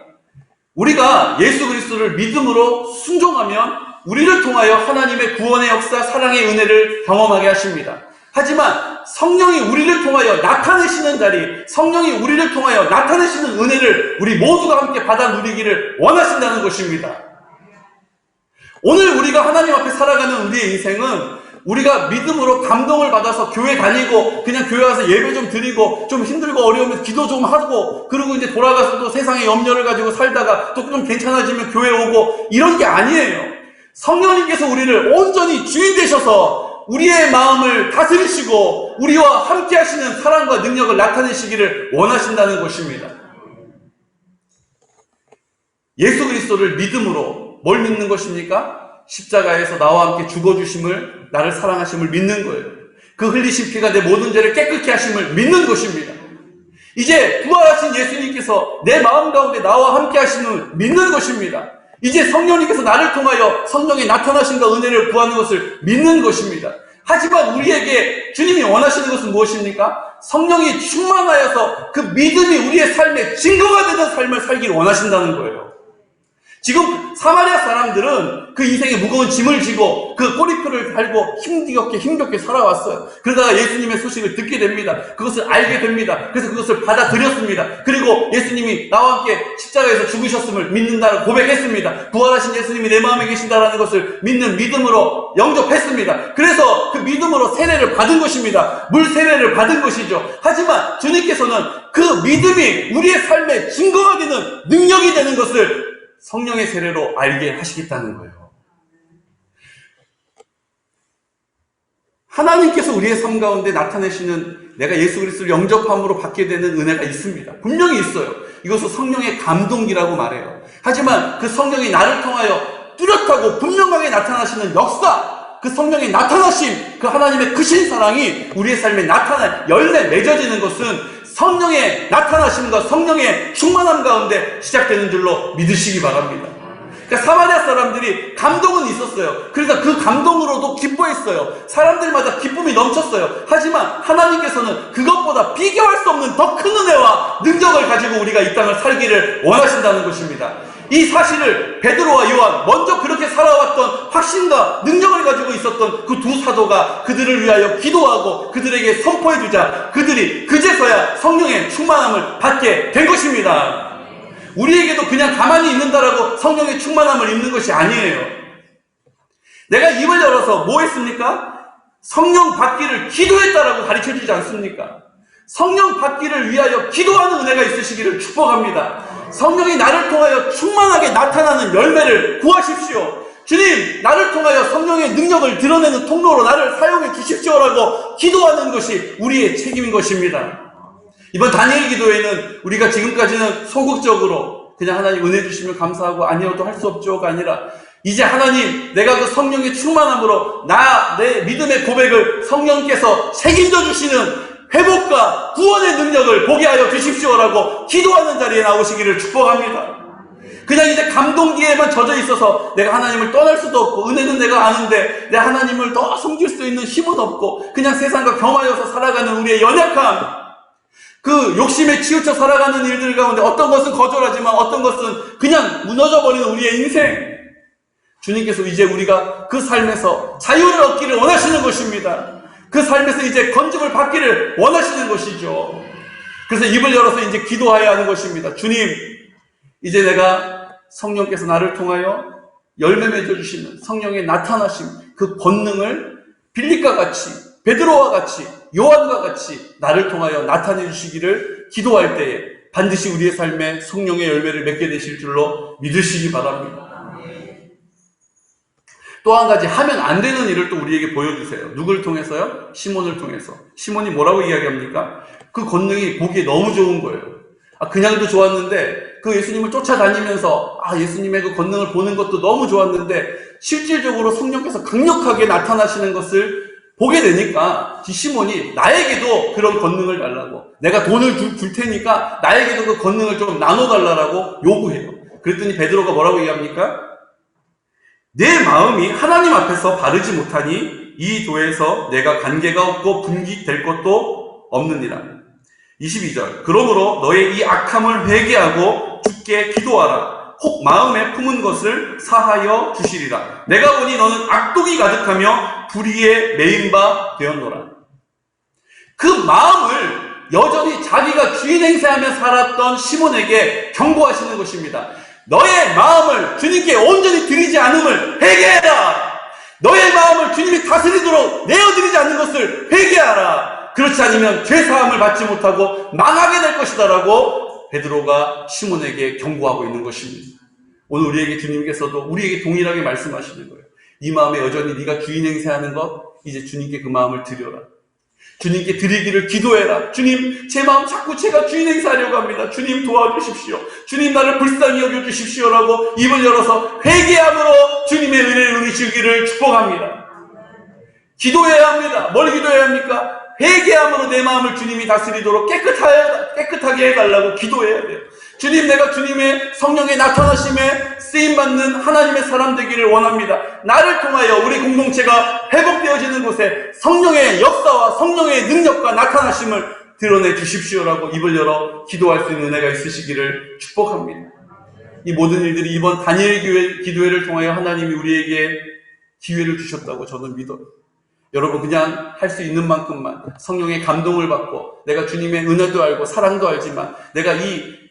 우리가 예수 그리스도를 믿음으로 순종하면 우리를 통하여 하나님의 구원의 역사, 사랑의 은혜를 경험하게 하십니다. 하지만 성령이 우리를 통하여 나타내시는 자리, 성령이 우리를 통하여 나타내시는 은혜를 우리 모두가 함께 받아 누리기를 원하신다는 것입니다. 오늘 우리가 하나님 앞에 살아가는 우리의 인생은 우리가 믿음으로 감동을 받아서 교회 다니고 그냥 교회 와서 예배 좀 드리고 좀 힘들고 어려우면 기도 좀 하고 그리고 이제 돌아가서 또 세상의 염려를 가지고 살다가 또 좀 괜찮아지면 교회 오고 이런 게 아니에요. 성령님께서 우리를 온전히 주인 되셔서 우리의 마음을 다스리시고 우리와 함께 하시는 사랑과 능력을 나타내시기를 원하신다는 것입니다. 예수 그리스도를 믿음으로 뭘 믿는 것입니까? 십자가에서 나와 함께 죽어주심을, 나를 사랑하심을 믿는 거예요. 그 흘리신 피가 내 모든 죄를 깨끗게 하심을 믿는 것입니다. 이제 부활하신 예수님께서 내 마음 가운데 나와 함께 하심을 믿는 것입니다. 이제 성령님께서 나를 통하여 성령의 나타나심과 은혜를 구하는 것을 믿는 것입니다. 하지만 우리에게 주님이 원하시는 것은 무엇입니까? 성령이 충만하여서 그 믿음이 우리의 삶의 증거가 되는 삶을 살기를 원하신다는 거예요. 지금 사마리아 사람들은 그 인생의 무거운 짐을 지고 그 꼬리표를 달고 힘겹게 살아왔어요. 그러다가 예수님의 소식을 듣게 됩니다. 그것을 알게 됩니다. 그래서 그것을 받아들였습니다. 그리고 예수님이 나와 함께 십자가에서 죽으셨음을 믿는다고 고백했습니다. 부활하신 예수님이 내 마음에 계신다라는 것을 믿는 믿음으로 영접했습니다. 그래서 그 믿음으로 세례를 받은 것입니다. 물 세례를 받은 것이죠. 하지만 주님께서는 그 믿음이 우리의 삶의 증거가 되는 능력이 되는 것을 성령의 세례로 알게 하시겠다는 거예요. 하나님께서 우리의 삶 가운데 나타내시는 내가 예수 그리스도를 영접함으로 받게 되는 은혜가 있습니다. 분명히 있어요. 이것을 성령의 감동이라고 말해요. 하지만 그 성령이 나를 통하여 뚜렷하고 분명하게 나타나시는 역사, 그 성령의 나타나심, 그 하나님의 크신 사랑이 우리의 삶에 나타나 열매 맺어지는 것은 성령의 나타나심과 성령의 충만함 가운데 시작되는 줄로 믿으시기 바랍니다. 그러니까 사마리아 사람들이 감동은 있었어요. 그래서 그 감동으로도 기뻐했어요. 사람들마다 기쁨이 넘쳤어요. 하지만 하나님께서는 그것보다 비교할 수 없는 더 큰 은혜와 능력을 가지고 우리가 이 땅을 살기를 원하신다는 것입니다. 이 사실을 베드로와 요한, 먼저 그렇게 살아왔던 확신과 능력을 가지고 있었던 그 두 사도가 그들을 위하여 기도하고 그들에게 선포해 주자 그들이 그제서야 성령의 충만함을 받게 된 것입니다. 우리에게도 그냥 가만히 있는다라고 성령의 충만함을 입는 것이 아니에요. 내가 입을 열어서 뭐 했습니까? 성령 받기를 기도했다라고 가르쳐주지 않습니까? 성령 받기를 위하여 기도하는 은혜가 있으시기를 축복합니다. 성령이 나를 통하여 충만하게 나타나는 열매를 구하십시오. 주님, 나를 통하여 성령의 능력을 드러내는 통로로 나를 사용해 주십시오라고 기도하는 것이 우리의 책임인 것입니다. 이번 다니엘 기도회는 우리가 지금까지는 소극적으로 그냥 하나님 은혜 주시면 감사하고 아니어도 할 수 없죠가 아니라 이제 하나님, 내가 그 성령의 충만함으로 내 믿음의 고백을 성령께서 책임져 주시는 회복과 구원의 능력을 보게 하여 주십시오라고 기도하는 자리에 나오시기를 축복합니다. 그냥 이제 감동기에만 젖어 있어서 내가 하나님을 떠날 수도 없고 은혜는 내가 아는데 내 하나님을 더 섬길 수 있는 힘은 없고 그냥 세상과 겸하여서 살아가는 우리의 연약함, 그 욕심에 치우쳐 살아가는 일들 가운데 어떤 것은 거절하지만 어떤 것은 그냥 무너져버리는 우리의 인생, 주님께서 이제 우리가 그 삶에서 자유를 얻기를 원하시는 것입니다. 그 삶에서 이제 건짐을 받기를 원하시는 것이죠. 그래서 입을 열어서 이제 기도해야 하는 것입니다. 주님, 이제 내가 성령께서 나를 통하여 열매 맺어주시는 성령의 나타나심, 그 권능을 빌립과 같이, 베드로와 같이, 요한과 같이 나를 통하여 나타내 주시기를 기도할 때에 반드시 우리의 삶에 성령의 열매를 맺게 되실 줄로 믿으시기 바랍니다. 또 한 가지 하면 안 되는 일을 또 우리에게 보여주세요. 누굴 통해서요? 시몬을 통해서. 시몬이 뭐라고 이야기합니까? 그 권능이 보기에 너무 좋은 거예요. 그냥도 좋았는데 그 예수님을 쫓아다니면서 예수님의 그 권능을 보는 것도 너무 좋았는데 실질적으로 성령께서 강력하게 나타나시는 것을 보게 되니까 시몬이 나에게도 그런 권능을 달라고, 내가 돈을 줄 테니까 나에게도 그 권능을 좀 나눠달라고 요구해요. 그랬더니 베드로가 뭐라고 얘기합니까? 내 마음이 하나님 앞에서 바르지 못하니 이 도에서 내가 관계가 없고 분깃될 것도 없느니라. 22절. 그러므로 너의 이 악함을 회개하고 주께 기도하라. 혹 마음에 품은 것을 사하여 주시리라. 내가 보니 너는 악독이 가득하며 불의에 매인 바 되었노라. 그 마음을 여전히 자기가 주인 행세하며 살았던 시몬에게 경고하시는 것입니다. 너의 마음을 주님께 온전히 드리지 않음을 회개해라. 너의 마음을 주님이 다스리도록 내어드리지 않는 것을 회개하라. 그렇지 않으면 죄사함을 받지 못하고 망하게 될 것이다 라고 베드로가 시몬에게 경고하고 있는 것입니다. 오늘 우리에게 주님께서도 우리에게 동일하게 말씀하시는 거예요. 이 마음에 여전히 네가 주인 행세하는 것, 이제 주님께 그 마음을 드려라. 주님께 드리기를 기도해라. 주님, 제 마음 자꾸 제가 주인 행사하려고 합니다. 주님 도와주십시오. 주님 나를 불쌍히 여겨주십시오라고 입을 열어서 회개함으로 주님의 은혜를 누리시기를 축복합니다. 기도해야 합니다. 뭘 기도해야 합니까? 회개함으로 내 마음을 주님이 다스리도록 깨끗하게 해달라고 기도해야 돼요. 주님, 내가 주님의 성령의 나타나심에 쓰임받는 하나님의 사람 되기를 원합니다. 나를 통하여 우리 공동체가 회복되어지는 곳에 성령의 역사와 성령의 능력과 나타나심을 드러내 주십시오라고 입을 열어 기도할 수 있는 은혜가 있으시기를 축복합니다. 이 모든 일들이 이번 다니엘 기도회를 통하여 하나님이 우리에게 기회를 주셨다고 저는 믿어요. 여러분, 그냥 할 수 있는 만큼만 성령의 감동을 받고 내가 주님의 은혜도 알고 사랑도 알지만 내가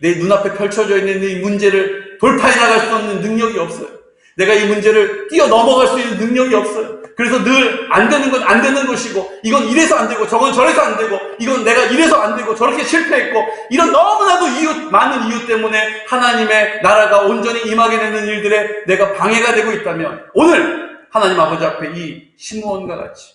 내 눈앞에 펼쳐져 있는 이 문제를 돌파해 나갈 수 없는 능력이 없어요. 내가 이 문제를 뛰어넘어갈 수 있는 능력이 없어요. 그래서 늘 안 되는 건 안 되는 것이고, 이건 이래서 안 되고 저건 저래서 안 되고, 이건 내가 이래서 안 되고 저렇게 실패했고, 이런 너무나도 많은 이유 때문에 하나님의 나라가 온전히 임하게 되는 일들에 내가 방해가 되고 있다면, 오늘 하나님 아버지 앞에 이 시므온과 같이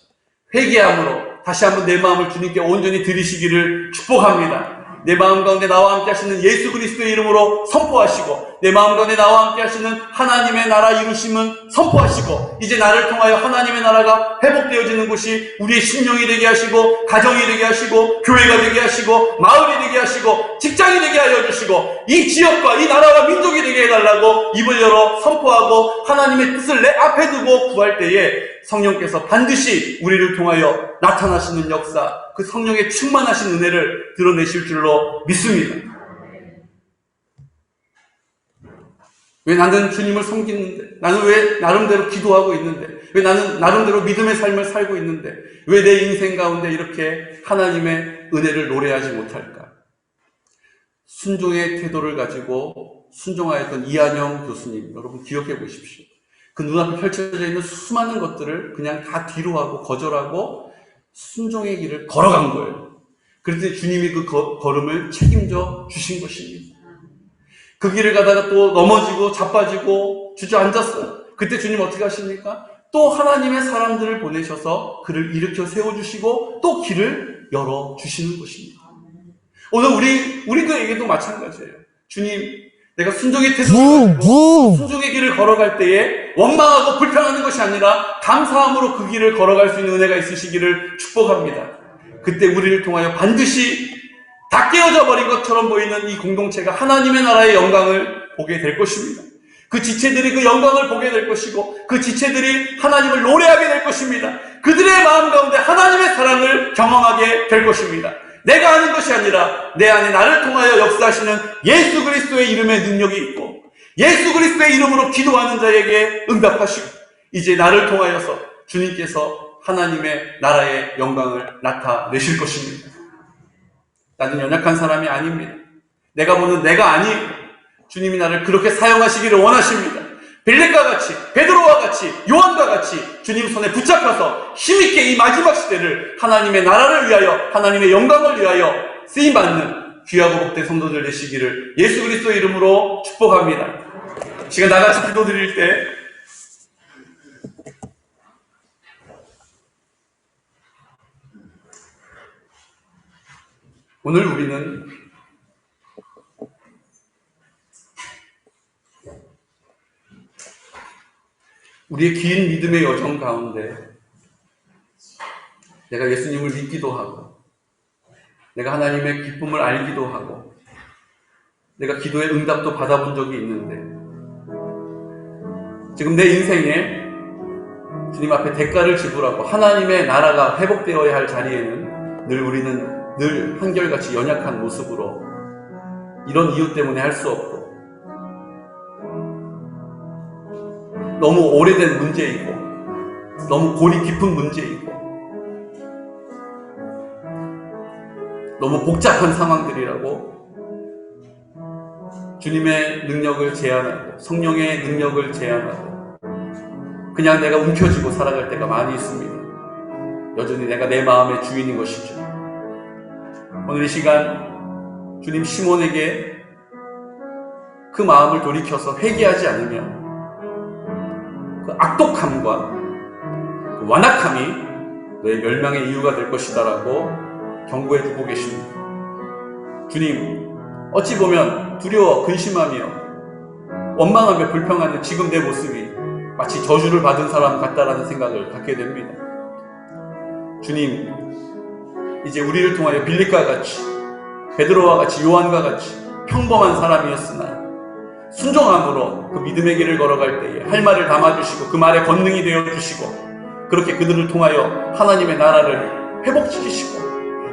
회개함으로 다시 한번 내 마음을 주님께 온전히 드리시기를 축복합니다. 내 마음 가운데 나와 함께 하시는 예수 그리스도의 이름으로 선포하시고, 내 마음 가운데 나와 함께 하시는 하나님의 나라 이루심은 선포하시고, 이제 나를 통하여 하나님의 나라가 회복되어지는 곳이 우리의 심령이 되게 하시고, 가정이 되게 하시고, 교회가 되게 하시고, 마을이 되게 하시고, 직장이 되게 하여 주시고, 이 지역과 이 나라와 민족이 되게 해달라고 입을 열어 선포하고 하나님의 뜻을 내 앞에 두고 구할 때에 성령께서 반드시 우리를 통하여 나타나시는 역사, 그 성령의 충만하신 은혜를 드러내실 줄로 믿습니다. 왜 나는 주님을 섬기는데, 나는 왜 나름대로 기도하고 있는데, 왜 나는 나름대로 믿음의 삶을 살고 있는데, 왜 내 인생 가운데 이렇게 하나님의 은혜를 노래하지 못할까? 순종의 태도를 가지고 순종하였던 이한영 교수님, 여러분 기억해 보십시오. 그 눈앞에 펼쳐져 있는 수많은 것들을 그냥 다 뒤로하고 거절하고 순종의 길을 걸어간 거예요. 그랬더니 주님이 그 걸음을 책임져 주신 것입니다. 그 길을 가다가 또 넘어지고 자빠지고 주저앉았어요. 그때 주님 어떻게 하십니까? 또 하나님의 사람들을 보내셔서 그를 일으켜 세워주시고 또 길을 열어주시는 것입니다. 오늘 우리들에게도 마찬가지예요. 주님, 내가 순종의 태도를 가지고 순종의 길을 걸어갈 때에 원망하고 불평하는 것이 아니라 감사함으로 그 길을 걸어갈 수 있는 은혜가 있으시기를 축복합니다. 그때 우리를 통하여 반드시 다 깨어져 버린 것처럼 보이는 이 공동체가 하나님의 나라의 영광을 보게 될 것입니다. 그 지체들이 그 영광을 보게 될 것이고, 그 지체들이 하나님을 노래하게 될 것입니다. 그들의 마음 가운데 하나님의 사랑을 경험하게 될 것입니다. 내가 하는 것이 아니라 내 안에 나를 통하여 역사하시는 예수 그리스도의 이름의 능력이 있고, 예수 그리스도의 이름으로 기도하는 자에게 응답하시고, 이제 나를 통하여서 주님께서 하나님의 나라의 영광을 나타내실 것입니다. 나는 연약한 사람이 아닙니다. 내가 보는 내가 아니에요. 주님이 나를 그렇게 사용하시기를 원하십니다. 빌립과 같이, 베드로와 같이, 요한과 같이 주님 손에 붙잡혀서 힘있게 이 마지막 시대를 하나님의 나라를 위하여, 하나님의 영광을 위하여 쓰임받는 귀하고 복된 성도들 되시기를 예수 그리스도의 이름으로 축복합니다. 시간 나같이 기도드릴 때 오늘 우리는 우리의 긴 믿음의 여정 가운데 내가 예수님을 믿기도 하고, 내가 하나님의 기쁨을 알기도 하고, 내가 기도의 응답도 받아본 적이 있는데, 지금 내 인생에 주님 앞에 대가를 지불하고 하나님의 나라가 회복되어야 할 자리에는 우리는 늘 한결같이 연약한 모습으로 이런 이유 때문에 할 수 없고, 너무 오래된 문제이고, 너무 골이 깊은 문제이고, 너무 복잡한 상황들이라고 주님의 능력을 제한하고 성령의 능력을 제한하고 그냥 내가 움켜쥐고 살아갈 때가 많이 있습니다. 여전히 내가 내 마음의 주인인 것이죠. 오늘 이 시간 주님 시몬에게 그 마음을 돌이켜서 회개하지 않으면 그 악독함과 그 완악함이 너의 멸망의 이유가 될 것이다라고 경고해 두고 계십니다. 주님, 어찌 보면 두려워 근심하며 원망하며 불평하는 지금 내 모습이 마치 저주를 받은 사람 같다라는 생각을 갖게 됩니다. 주님, 이제 우리를 통하여 빌립과 같이, 베드로와 같이, 요한과 같이 평범한 사람이었으나 순종함으로 그 믿음의 길을 걸어갈 때에 할 말을 담아주시고 그 말에 권능이 되어주시고, 그렇게 그들을 통하여 하나님의 나라를 회복시키시고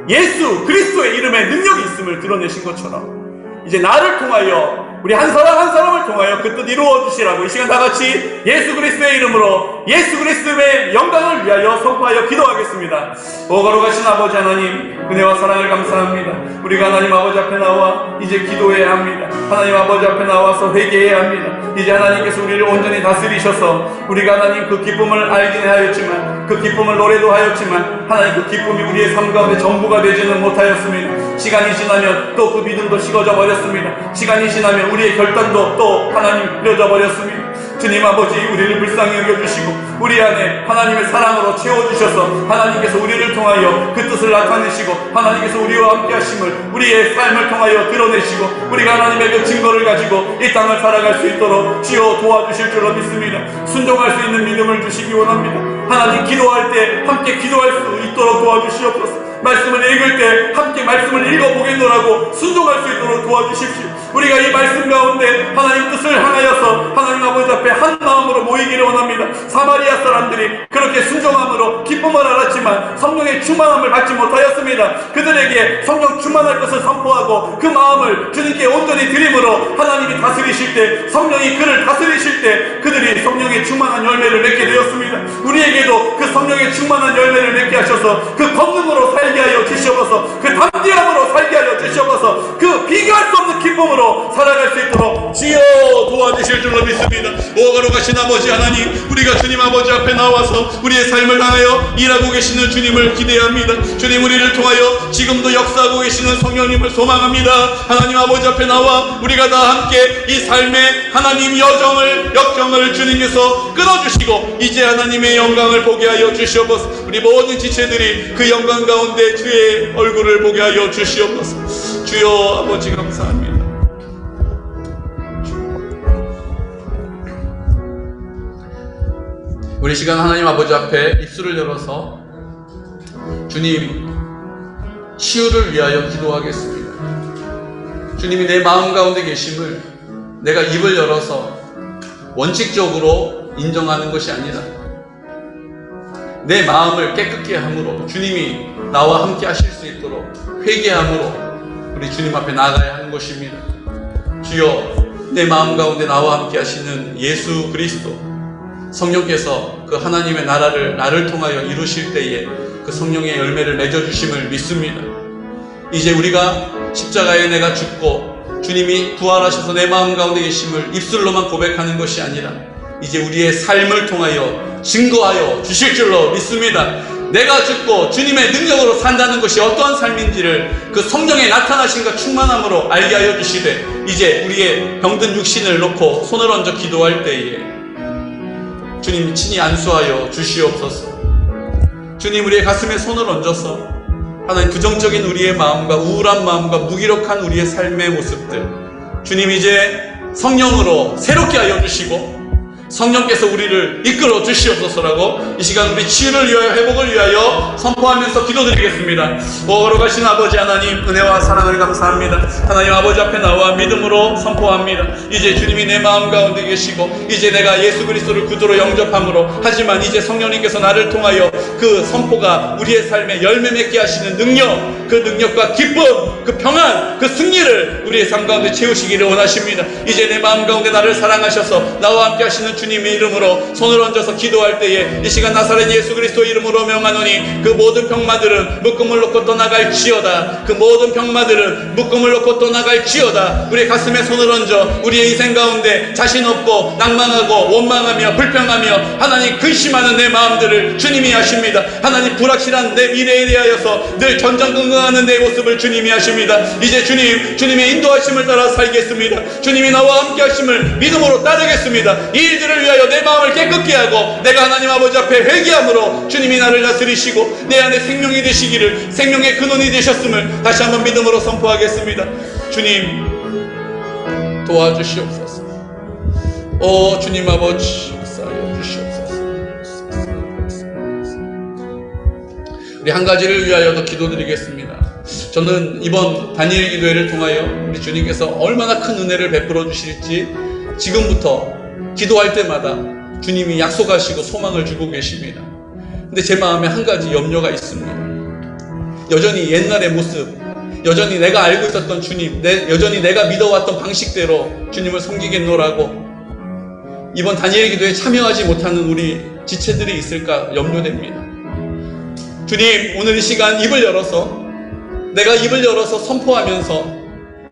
예수 그리스도의 이름에 능력이 있음을 드러내신 것처럼 이제 나를 통하여 우리 한 사람 한 사람을 통하여 그 뜻 이루어 주시라고 이 시간 다 같이 예수 그리스도의 이름으로 예수 그리스도의 영광을 위하여 선포하여 기도하겠습니다. 거룩하신 아버지 하나님, 은혜와 사랑을 감사합니다. 우리가 하나님 아버지 앞에 나와 이제 기도해야 합니다. 하나님 아버지 앞에 나와서 회개해야 합니다. 이제 하나님께서 우리를 온전히 다스리셔서 우리가 하나님 그 기쁨을 알긴 하였지만, 그 기쁨을 노래도 하였지만, 하나님 그 기쁨이 우리의 삶 가운데 전부가 되지는 못하였습니다. 시간이 지나면 또 그 믿음도 식어져 버렸습니다. 시간이 지나면 우리의 결단도 또 하나님 잃어져 버렸습니다. 주님 아버지, 우리를 불쌍히 여겨주시고 우리 안에 하나님의 사랑으로 채워주셔서 하나님께서 우리를 통하여 그 뜻을 나타내시고 하나님께서 우리와 함께 하심을 우리의 삶을 통하여 드러내시고 우리가 하나님의 그 증거를 가지고 이 땅을 살아갈 수 있도록 주여 도와주실 줄로 믿습니다. 순종할 수 있는 믿음을 주시기 원합니다. 하나님, 기도할 때 함께 기도할 수 있도록 도와주시옵소서. 말씀을 읽을 때 함께 말씀을 읽어보겠노라고 순종할 수 있도록 도와주십시오. 우리가 이 말씀 가운데 하나님 뜻을 향하여서 하나님 아버지 앞에 한 마음으로 모이기를 원합니다. 사마리아 사람들이 그렇게 순종함으로 기쁨을 알았지만 성령의 충만함을 받지 못하였습니다. 그들에게 성령 충만할 것을 선포하고 그 마음을 주님께 온전히 드림으로 하나님이 다스리실 때, 성령이 그를 다스리실 때 그들이 성령의 충만한 열매를 맺게 되었습니다. 우리에게도 그 성령의 충만한 열매를 맺게 하셔서 그 권능으로 살게 하여 주시옵소서. 그 담대함으로 살게 하여 주시옵소서. 그 비교할 수 없는 기쁨으로 살아갈 수 있도록 주여 도와주실 줄로 믿습니다. 거룩하신 아버지 하나님, 우리가 주님 아버지 앞에 나와서 우리의 삶을 향하여 일하고 계시는 주님을 기대합니다. 주님, 우리를 통하여 지금도 역사하고 계시는 성령님을 소망합니다. 하나님 아버지 앞에 나와 우리가 다 함께 이 삶의 하나님 역정을 주님께서 끊어주시고 이제 하나님의 영광을 보게 하여 주시옵소서. 우리 모든 지체들이 그 영광 가운데 주의 얼굴을 보게 하여 주시옵소서. 주여 아버지 감사합니다. 우리 시간 하나님 아버지 앞에 입술을 열어서 주님 치유를 위하여 기도하겠습니다. 주님이 내 마음 가운데 계심을 내가 입을 열어서 원칙적으로 인정하는 것이 아니라 내 마음을 깨끗게 함으로 주님이 나와 함께 하실 수 있도록 회개함으로 우리 주님 앞에 나아가야 하는 것입니다. 주여, 내 마음 가운데 나와 함께 하시는 예수 그리스도 성령께서 그 하나님의 나라를 나를 통하여 이루실 때에 그 성령의 열매를 맺어주심을 믿습니다. 이제 우리가 십자가에 내가 죽고 주님이 부활하셔서 내 마음 가운데 계심을 입술로만 고백하는 것이 아니라 이제 우리의 삶을 통하여 증거하여 주실 줄로 믿습니다. 내가 죽고 주님의 능력으로 산다는 것이 어떠한 삶인지를 그 성령의 나타나심과 충만함으로 알게 하여 주시되 이제 우리의 병든 육신을 놓고 손을 얹어 기도할 때에 주님 친히 안수하여 주시옵소서. 주님, 우리의 가슴에 손을 얹어서 하나님 부정적인 우리의 마음과 우울한 마음과 무기력한 우리의 삶의 모습들 주님 이제 성령으로 새롭게 하여 주시고 성령께서 우리를 이끌어 주시옵소서라고 이 시간 우리 치유를 위하여 회복을 위하여 선포하면서 기도드리겠습니다. 거룩하신 아버지 하나님, 은혜와 사랑을 감사합니다. 하나님 아버지 앞에 나와 믿음으로 선포합니다. 이제 주님이 내 마음 가운데 계시고 이제 내가 예수 그리스도를 구주로 영접함으로 하지만 이제 성령님께서 나를 통하여 그 선포가 우리의 삶에 열매 맺게 하시는 능력, 그 능력과 기쁨, 그 평안, 그 승리를 우리의 삶 가운데 채우시기를 원하십니다. 이제 내 마음 가운데 나를 사랑하셔서 나와 함께 하시는 주님의 이름으로 손을 얹어서 기도할 때에 이 시간 나사렛 예수 그리스도 이름으로 명하노니 그 모든 병마들은 묶음을 놓고 떠나갈지어다. 그 모든 병마들은 묶음을 놓고 떠나갈지어다. 우리의 가슴에 손을 얹어 우리의 인생 가운데 자신 없고 낭망하고 원망하며 불평하며 하나님 근심하는 내 마음들을 주님이 아십니다. 하나님 불확실한 내 미래에 대하여서 늘 전전긍긍하는 내 모습을 주님이 아십니다. 이제 주님의 인도하심을 따라 살겠습니다. 주님이 나와 함께 하심을 믿음으로 따르겠습니다. 이 일들을 위하여 내 마음을 깨끗게 하고 내가 하나님 아버지 앞에 회개함으로 주님이 나를 다스리시고 내 안에 생명이 되시기를, 생명의 근원이 되셨음을 다시 한번 믿음으로 선포하겠습니다. 주님 도와주시옵소서. 오 주님 아버지 역사하여 주시옵소서. 우리 한 가지를 위하여도 기도드리겠습니다. 저는 이번 단일 기도회를 통하여 우리 주님께서 얼마나 큰 은혜를 베풀어 주실지 지금부터 기도할 때마다 주님이 약속하시고 소망을 주고 계십니다. 근데 제 마음에 한 가지 염려가 있습니다. 여전히 옛날의 모습, 여전히 내가 알고 있었던 주님, 여전히 내가 믿어왔던 방식대로 주님을 섬기겠노라고 이번 다니엘 기도에 참여하지 못하는 우리 지체들이 있을까 염려됩니다. 주님, 오늘 이 시간 내가 입을 열어서 선포하면서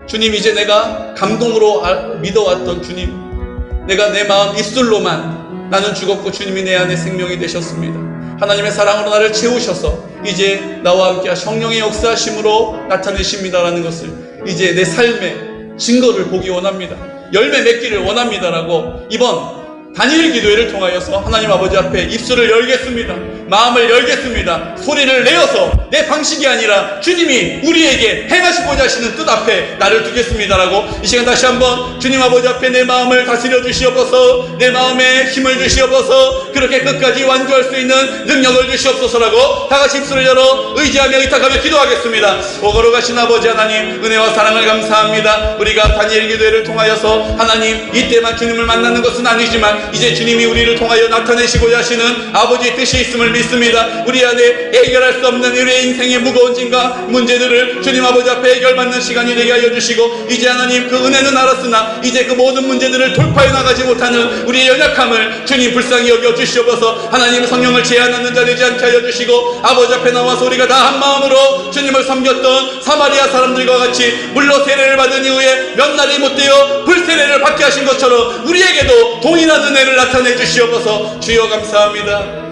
주님, 이제 내가 감동으로 믿어왔던 주님, 내가 내 마음 입술로만 나는 죽었고 주님이 내 안에 생명이 되셨습니다. 하나님의 사랑으로 나를 채우셔서 이제 나와 함께 성령의 역사하심으로 나타내십니다라는 것을 이제 내 삶의 증거를 보기 원합니다. 열매 맺기를 원합니다라고 이번 다니엘 기도회를 통하여서 하나님 아버지 앞에 입술을 열겠습니다. 마음을 열겠습니다. 소리를 내어서 내 방식이 아니라 주님이 우리에게 행하시고자 하시는 뜻 앞에 나를 두겠습니다라고 이 시간 다시 한번 주님 아버지 앞에 내 마음을 다스려 주시옵소서, 내 마음에 힘을 주시옵소서, 그렇게 끝까지 완주할 수 있는 능력을 주시옵소서라고 다 같이 입술을 열어 의지하며 의탁하며 기도하겠습니다. 오 거룩하신 아버지 하나님, 은혜와 사랑을 감사합니다. 우리가 다니엘 기도회를 통하여서 하나님 이때만 주님을 만나는 것은 아니지만 이제 주님이 우리를 통하여 나타내시고자 하시는 아버지의 뜻이 있음을 믿습니다. 우리 안에 해결할 수 없는 우리의 인생의 무거운 짐과 문제들을 주님 아버지 앞에 해결받는 시간이 되게 하여 주시고 이제 하나님 그 은혜는 알았으나 이제 그 모든 문제들을 돌파해 나가지 못하는 우리의 연약함을 주님 불쌍히 여겨 주시옵소서. 하나님 성령을 제한하는 자 되지 않게 하여 주시고 아버지 앞에 나와서 우리가 다 한 마음으로 주님을 섬겼던 사마리아 사람들과 같이 물로 세례를 받은 이후에 몇 날이 못 되어 불세례를 받게 하신 것처럼 우리에게도 동일한 은혜를 나타내 주시옵소서. 주여 감사합니다.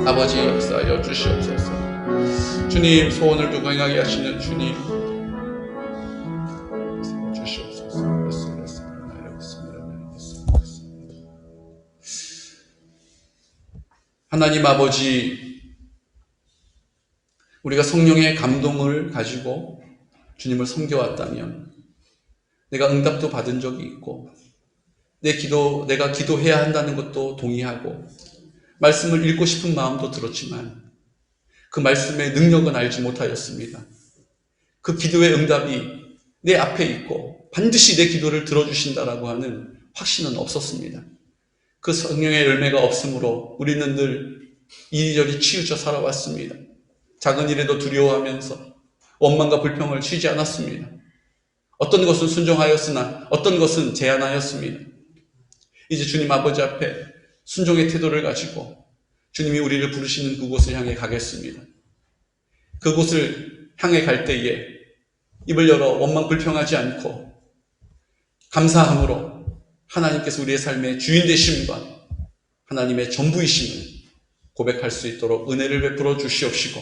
아버지 역사하여 주시옵소서. 주님 소원을 두고 행하게 하시는 주님 주시옵소서. 하나님 아버지, 우리가 성령의 감동을 가지고 주님을 섬겨왔다면 내가 응답도 받은 적이 있고 내가 기도해야 한다는 것도 동의하고 말씀을 읽고 싶은 마음도 들었지만 그 말씀의 능력은 알지 못하였습니다. 그 기도의 응답이 내 앞에 있고 반드시 내 기도를 들어주신다라고 하는 확신은 없었습니다. 그 성령의 열매가 없으므로 우리는 늘 이리저리 치우쳐 살아왔습니다. 작은 일에도 두려워하면서 원망과 불평을 쉬지 않았습니다. 어떤 것은 순종하였으나 어떤 것은 제한하였습니다. 이제 주님 아버지 앞에 순종의 태도를 가지고 주님이 우리를 부르시는 그곳을 향해 가겠습니다. 그곳을 향해 갈 때에 입을 열어 원망 불평하지 않고 감사함으로 하나님께서 우리의 삶의 주인 되심과 하나님의 전부이심을 고백할 수 있도록 은혜를 베풀어 주시옵시고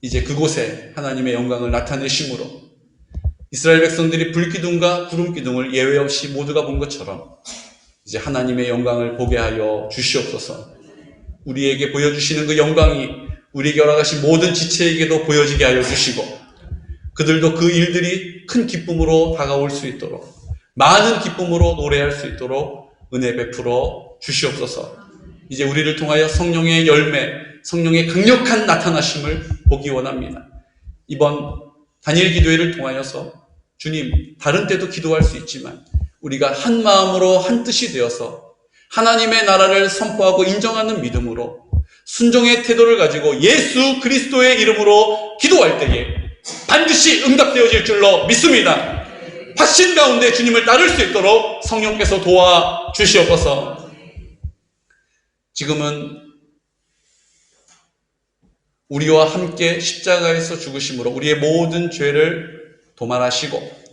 이제 그곳에 하나님의 영광을 나타내심으로 이스라엘 백성들이 불기둥과 구름기둥을 예외 없이 모두가 본 것처럼 이제 하나님의 영광을 보게 하여 주시옵소서. 우리에게 보여주시는 그 영광이 우리에게 허락하신 모든 지체에게도 보여지게 하여 주시고 그들도 그 일들이 큰 기쁨으로 다가올 수 있도록 많은 기쁨으로 노래할 수 있도록 은혜 베풀어 주시옵소서. 이제 우리를 통하여 성령의 열매, 성령의 강력한 나타나심을 보기 원합니다. 이번 다니엘 기도회를 통하여서 주님, 다른 때도 기도할 수 있지만 우리가 한 마음으로 한 뜻이 되어서 하나님의 나라를 선포하고 인정하는 믿음으로 순종의 태도를 가지고 예수 그리스도의 이름으로 기도할 때에 반드시 응답되어질 줄로 믿습니다. 확신 가운데 주님을 따를 수 있도록 성령께서 도와주시옵소서. 지금은 우리와 함께 십자가에서 죽으심으로 우리의 모든 죄를 도말하시고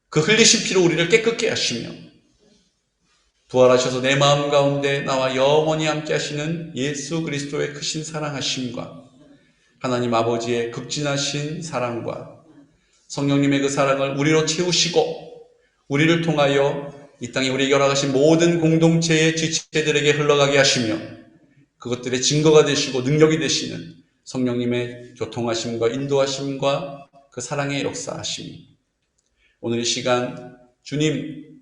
그 흘리신 피로 우리를 깨끗게 하시며 부활하셔서 내 마음 가운데 나와 영원히 함께 하시는 예수 그리스도의 크신 사랑하심과 하나님 아버지의 극진하신 사랑과 성령님의 그 사랑을 우리로 채우시고 우리를 통하여 이 땅에 우리에게 허락하신 모든 공동체의 지체들에게 흘러가게 하시며 그것들의 증거가 되시고 능력이 되시는 성령님의 교통하심과 인도하심과 그 사랑의 역사하심이 오늘 이 시간 주님,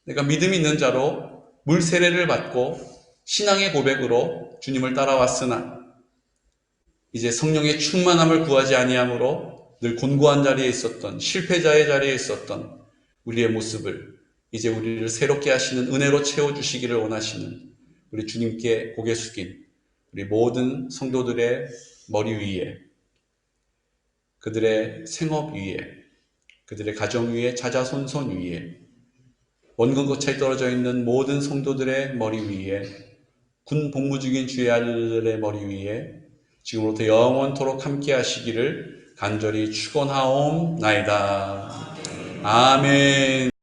내가 믿음 있는 자로 물 세례를 받고 신앙의 고백으로 주님을 따라왔으나 이제 성령의 충만함을 구하지 아니함으로 늘 곤고한 자리에 있었던 실패자의 자리에 있었던 우리의 모습을 이제 우리를 새롭게 하시는 은혜로 채워주시기를 원하시는 우리 주님께 고개 숙인 우리 모든 성도들의 머리 위에, 그들의 생업 위에, 그들의 가정 위에, 자자손손 위에, 원근 거차에 떨어져 있는 모든 성도들의 머리 위에, 군 복무 중인 주의 아들들의 머리 위에 지금부터 영원토록 함께 하시기를 간절히 축원하옵나이다. 아멘.